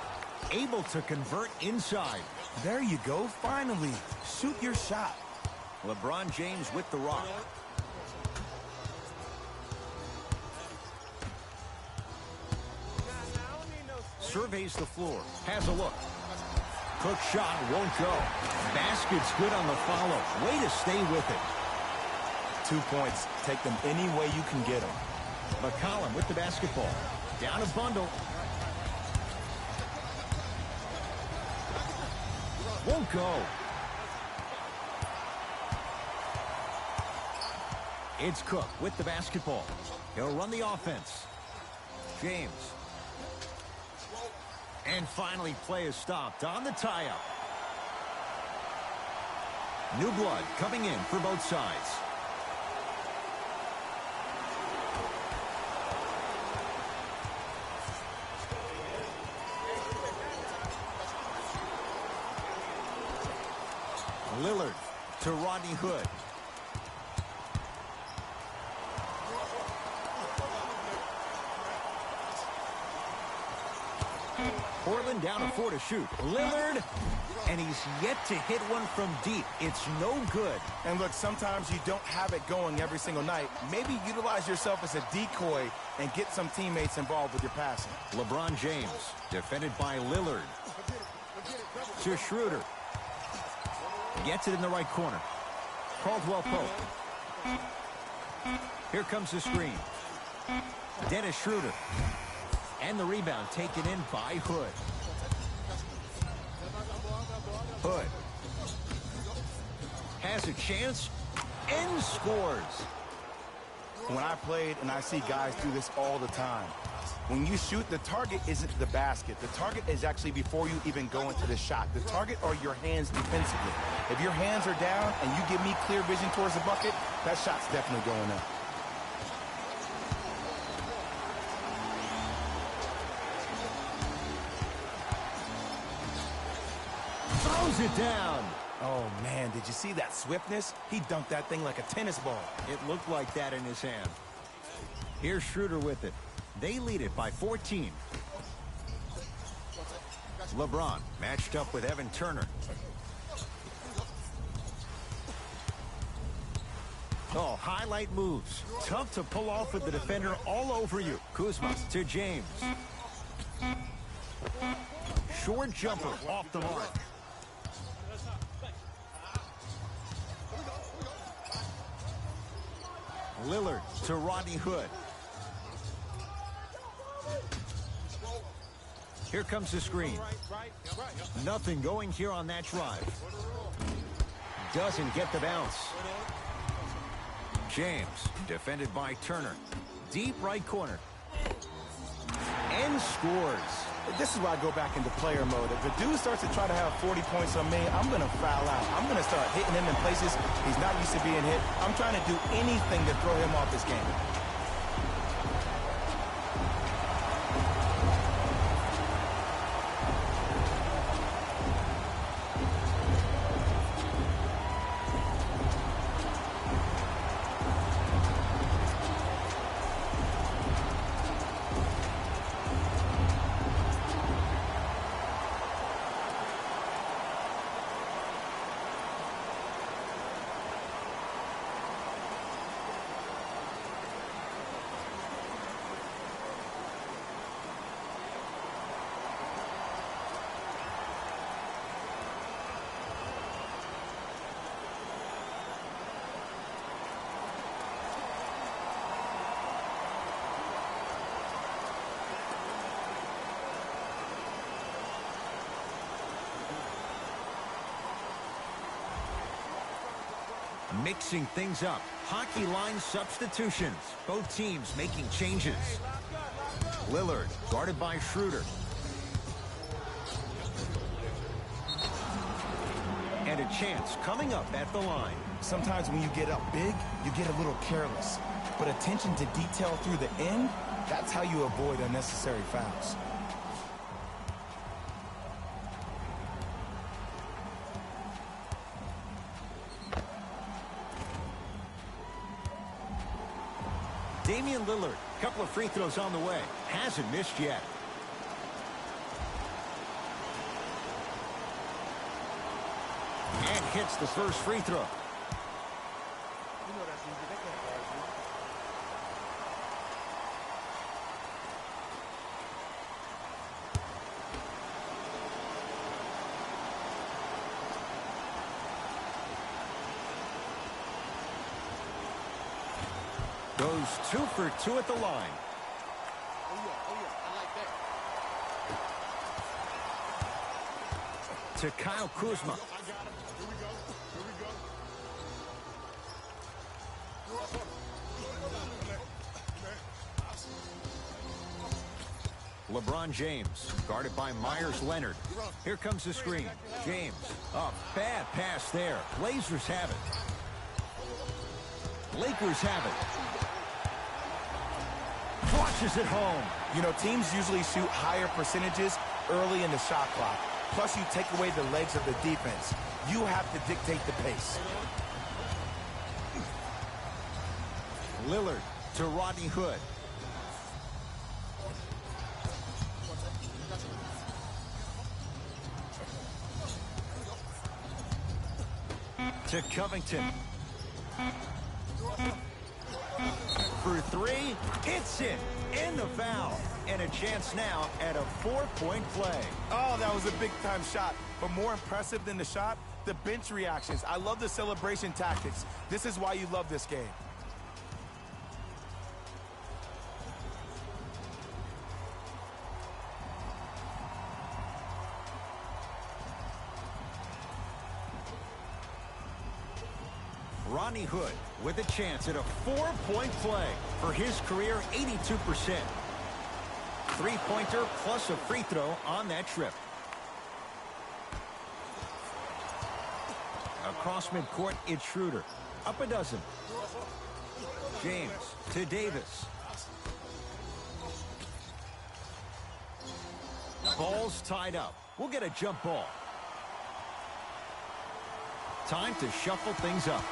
Able to convert inside. There you go, finally. Shoot your shot. LeBron James with the rock. Surveys the floor. Has a look. Cook shot won't go. Basket's good on the follow. Way to stay with it. 2 points. Take them any way you can get them. McCollum with the basketball. Down a bundle. won't go. It's Cook with the basketball. He'll run the offense. James. And finally, play is stopped on the tie-up. New blood coming in for both sides. Lillard to Rodney Hood. Portland down to 4 to shoot. Lillard, and he's yet to hit one from deep. It's no good. And look, sometimes you don't have it going every single night. Maybe utilize yourself as a decoy and get some teammates involved with your passing. LeBron James, defended by Lillard. To Schroeder. Gets it in the right corner. Caldwell Pope. Here comes the screen. Dennis Schroeder. And the rebound taken in by Hood. Hood has a chance and scores. When I played, and I see guys do this all the time, when you shoot, the target isn't the basket. The target is actually before you even go into the shot. The target are your hands defensively. If your hands are down and you give me clear vision towards the bucket, that shot's definitely going up. Throws it down. Oh, man, did you see that swiftness? He dunked that thing like a tennis ball. It looked like that in his hand. Here's Schroeder with it. They lead it by 14. LeBron matched up with Evan Turner. Oh, highlight moves. Tough to pull off with the defender all over you. Kuzma to James. Short jumper off the mark. Lillard to Rodney Hood. Here comes the screen. Nothing going here on that drive. Doesn't get the bounce. James, defended by Turner. Deep right corner. And scores. This is where I go back into player mode. If the dude starts to try to have 40 points on me, I'm going to foul out. I'm going to start hitting him in places he's not used to being hit. I'm trying to do anything to throw him off his game. Mixing things up. Hockey line substitutions. Both teams making changes. Lillard guarded by Schroeder. And a chance coming up at the line. Sometimes when you get up big, you get a little careless. But attention to detail through the end, that's how you avoid unnecessary fouls. Damian Lillard, couple of free throws on the way. Hasn't missed yet. And hits the first free throw. Goes 2 for 2 at the line. to Kyle Kuzma. LeBron James, guarded by Myers Leonard. Here comes the screen. James, a bad pass there. Blazers have it. Lakers have it. Flushes it home. You know, teams usually shoot higher percentages early in the shot clock. Plus, you take away the legs of the defense. You have to dictate the pace. Lillard to Rodney Hood. To Covington. For three, hits it, and the foul. And a chance now at a 4-point play. Oh, that was a big-time shot. But more impressive than the shot, the bench reactions. I love the celebration tactics. This is why you love this game. Rodney Hood with a chance at a 4-point play for his career 82%. Three-pointer plus a free throw on that trip. Across midcourt, it's Schroeder. Up a dozen. James to Davis. Ball's tied up. We'll get a jump ball. Time to shuffle things up.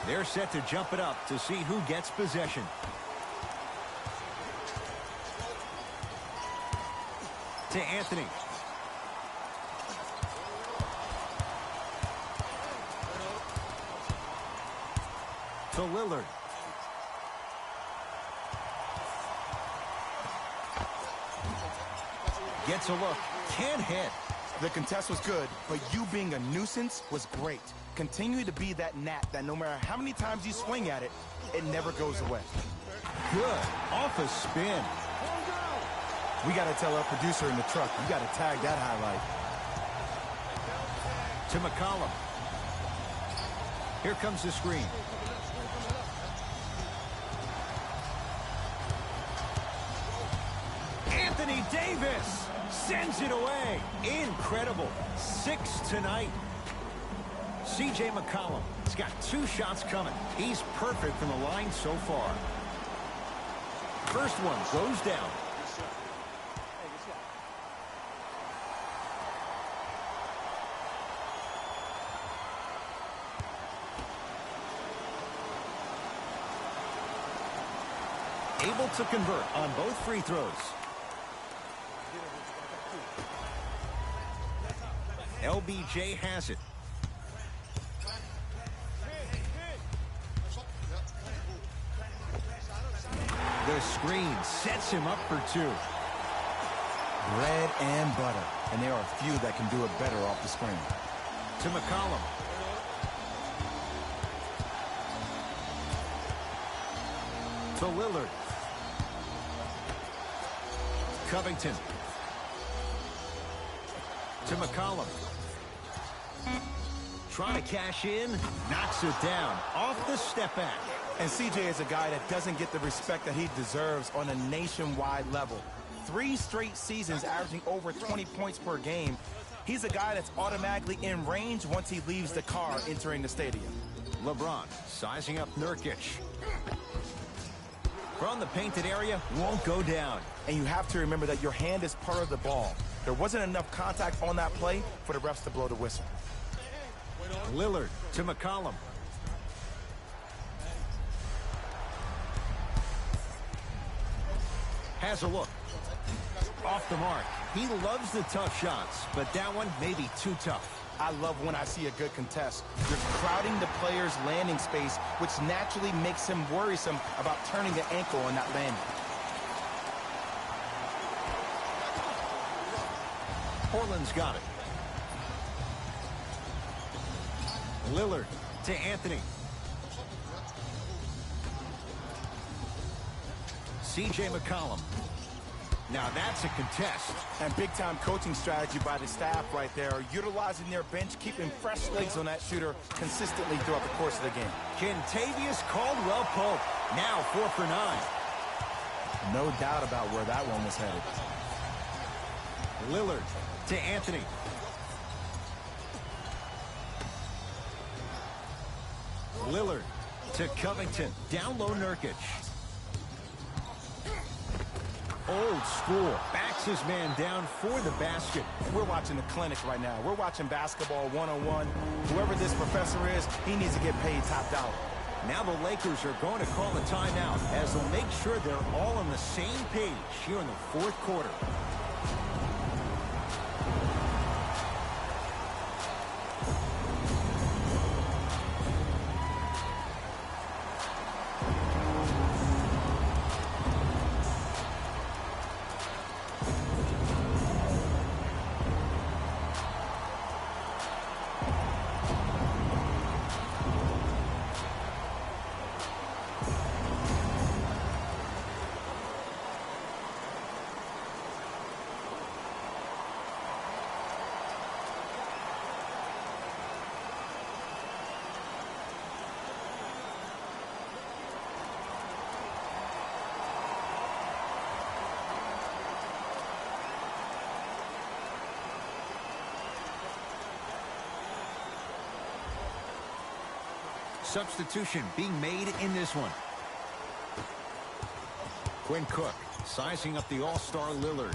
They're set to jump it up to see who gets possession. To Anthony. To Lillard. Gets a look. Can't hit. The contest was good, but you being a nuisance was great. Continue to be that gnat that no matter how many times you swing at it, it never goes away. Good. Off a spin. We got to tell our producer in the truck, you got to tag that highlight. To McCollum. Here comes the screen. Anthony Davis sends it away. Incredible. 6 tonight. C.J. McCollum has got 2 shots coming. He's perfect from the line so far. First one goes down. Able to convert on both free throws. LBJ has it. The screen sets him up for 2. Bread and butter. And there are a few that can do it better off the screen. To McCollum. To Lillard. Covington. To McCollum. Trying to cash in. Knocks it down. Off the step back. And CJ is a guy that doesn't get the respect that he deserves on a nationwide level. 3 straight seasons averaging over 20 points per game. He's a guy that's automatically in range once he leaves the car entering the stadium. LeBron sizing up Nurkic. From the painted area, won't go down. And you have to remember that your hand is part of the ball. There wasn't enough contact on that play for the refs to blow the whistle. Lillard to McCollum. Has a look. Off the mark. He loves the tough shots, but that one may be too tough. I love when I see a good contest. You're crowding the player's landing space, which naturally makes him worrisome about turning the ankle on that landing. Portland's got it. Lillard to Anthony. C.J. McCollum. Now that's a contest. And big-time coaching strategy by the staff right there, utilizing their bench, keeping fresh legs on that shooter consistently throughout the course of the game. Kentavious Caldwell-Pope, now 4 for 9. No doubt about where that one was headed. Lillard to Anthony. Lillard to Covington. Down low Nurkic. Old school. Backs his man down for the basket. We're watching the clinic right now. We're watching basketball 101. Whoever this professor is, he needs to get paid top dollar. Now the Lakers are going to call a timeout as they'll make sure they're all on the same page here in the fourth quarter. Substitution being made in this one. Quinn Cook sizing up the all-star Lillard.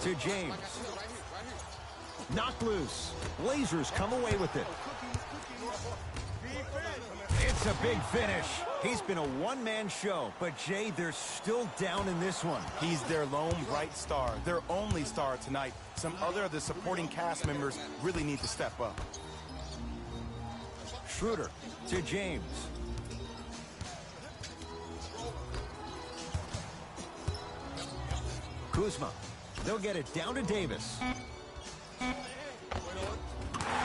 To James. Knocked loose. Blazers come away with it. It's a big finish. He's been a one-man show, but Jay, they're still down in this one. He's their lone bright star, their only star tonight. Some other of the supporting cast members really need to step up. Schroeder to James. Kuzma. They'll get it down to Davis.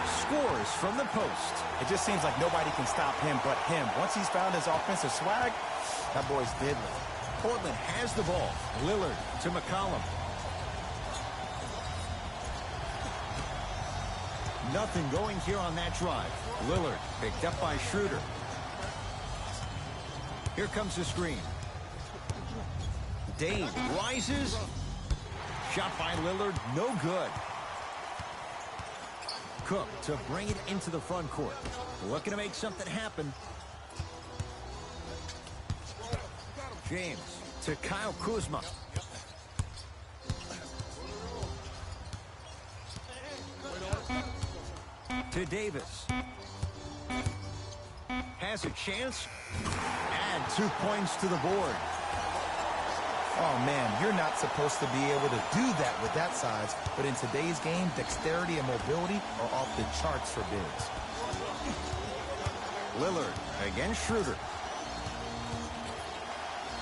Scores from the post. It just seems like nobody can stop him but him. Once he's found his offensive swag, that boy's deadly. Portland has the ball. Lillard to McCollum. Nothing going here on that drive. Lillard picked up by Schroeder. Here comes the screen. Dame rises. Shot by Lillard, no good. Cook to bring it into the front court. Looking to make something happen. James to Kyle Kuzma. To Davis. Has a chance. Add 2 points to the board. Oh, man, you're not supposed to be able to do that with that size, but in today's game, dexterity and mobility are off the charts for bigs. Lillard against Schroeder.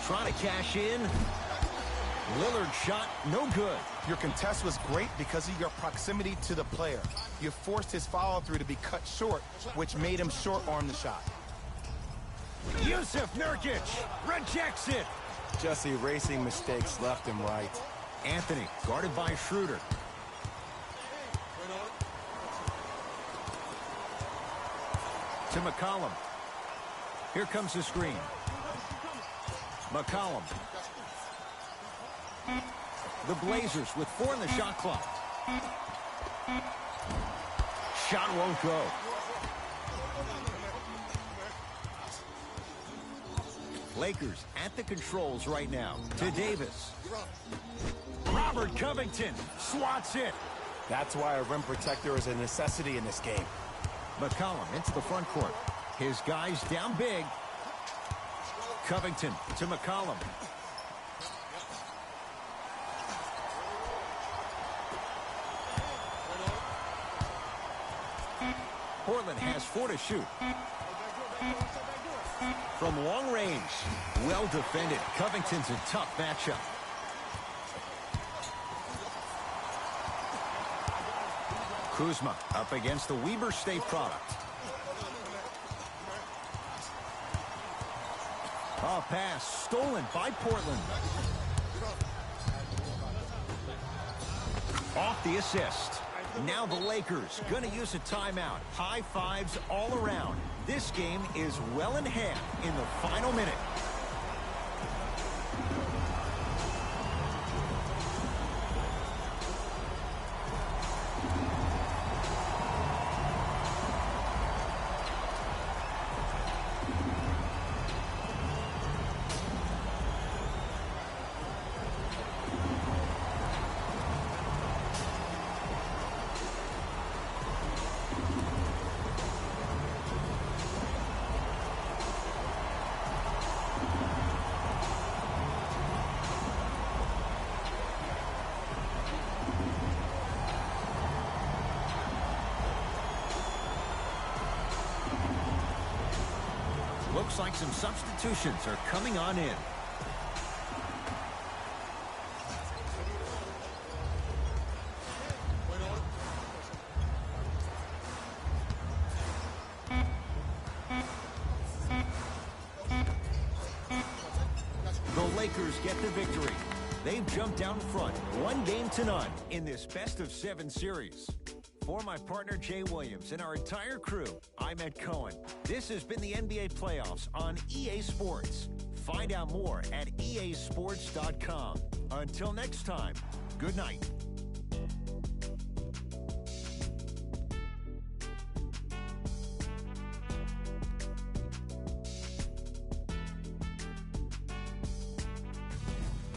Trying to cash in. Lillard shot, no good. Your contest was great because of your proximity to the player. You forced his follow-through to be cut short, which made him short-arm the shot. Yusuf Nurkic rejects it. Just erasing mistakes left and right. Anthony guarded by Schroeder. To McCollum. Here comes the screen. McCollum. The Blazers with 4 in the shot clock. Shot won't go. Lakers at the controls right now. To Davis. Robert Covington swats it. That's why a rim protector is a necessity in this game. McCollum into the front court. His guys down big. Covington to McCollum. Portland has 4 to shoot. From long range. Well defended. Covington's a tough matchup. Kuzma up against the Weber State product. A pass stolen by Portland. Off the assist. Now the Lakers gonna use a timeout. High fives all around. This game is well in hand in the final minute. Looks like some substitutions are coming on in. The Lakers get the victory. They've jumped down front, 1-0 in this best-of-7 series. For my partner, Jay Williams, and our entire crew, I'm Ed Cohen. This has been the NBA Playoffs on EA Sports. Find out more at easports.com. Until next time, good night.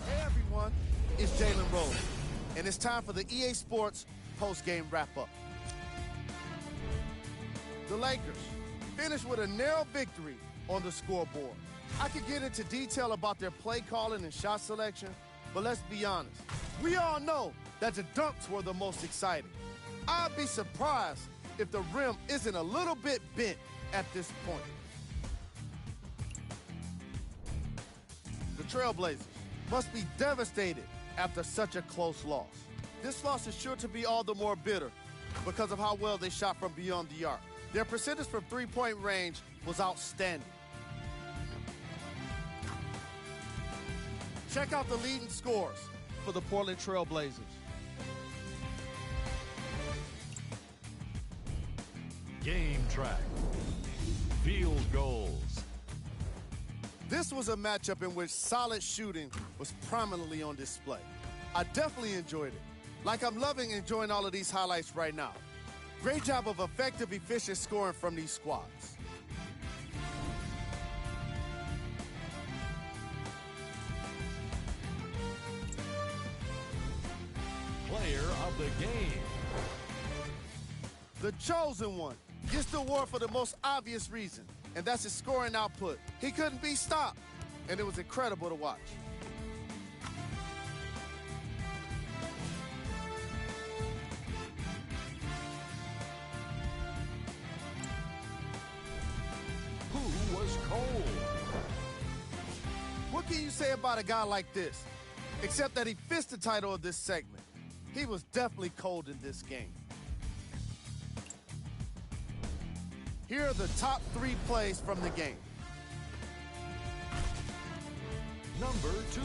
Hey everyone, it's Jalen Rose, and it's time for the EA Sports post-game wrap-up. The Lakers finished with a narrow victory on the scoreboard. I could get into detail about their play calling and shot selection, but let's be honest. We all know that the dunks were the most exciting. I'd be surprised if the rim isn't a little bit bent at this point. The Trailblazers must be devastated after such a close loss. This loss is sure to be all the more bitter because of how well they shot from beyond the arc. Their percentage from three-point range was outstanding. Check out the leading scores for the Portland Trailblazers. Game track. Field goals. This was a matchup in which solid shooting was prominently on display. I definitely enjoyed it. Like I'm loving enjoying all of these highlights right now. Great job of effective, efficient scoring from these squads. Player of the game. The chosen one gets the award for the most obvious reason, and that's his scoring output. He couldn't be stopped, and it was incredible to watch. Who was cold? What can you say about a guy like this? Except that he fits the title of this segment. He was definitely cold in this game. Here are the top 3 plays from the game. Number 2.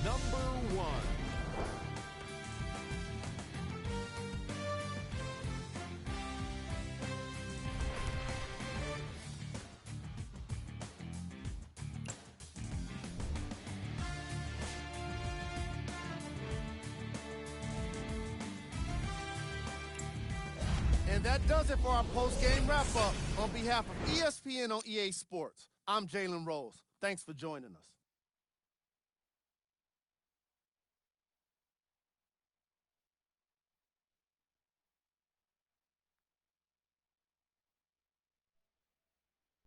Number 1. And that does it for our post-game wrap-up. On behalf of ESPN on EA Sports, I'm Jalen Rose. Thanks for joining us.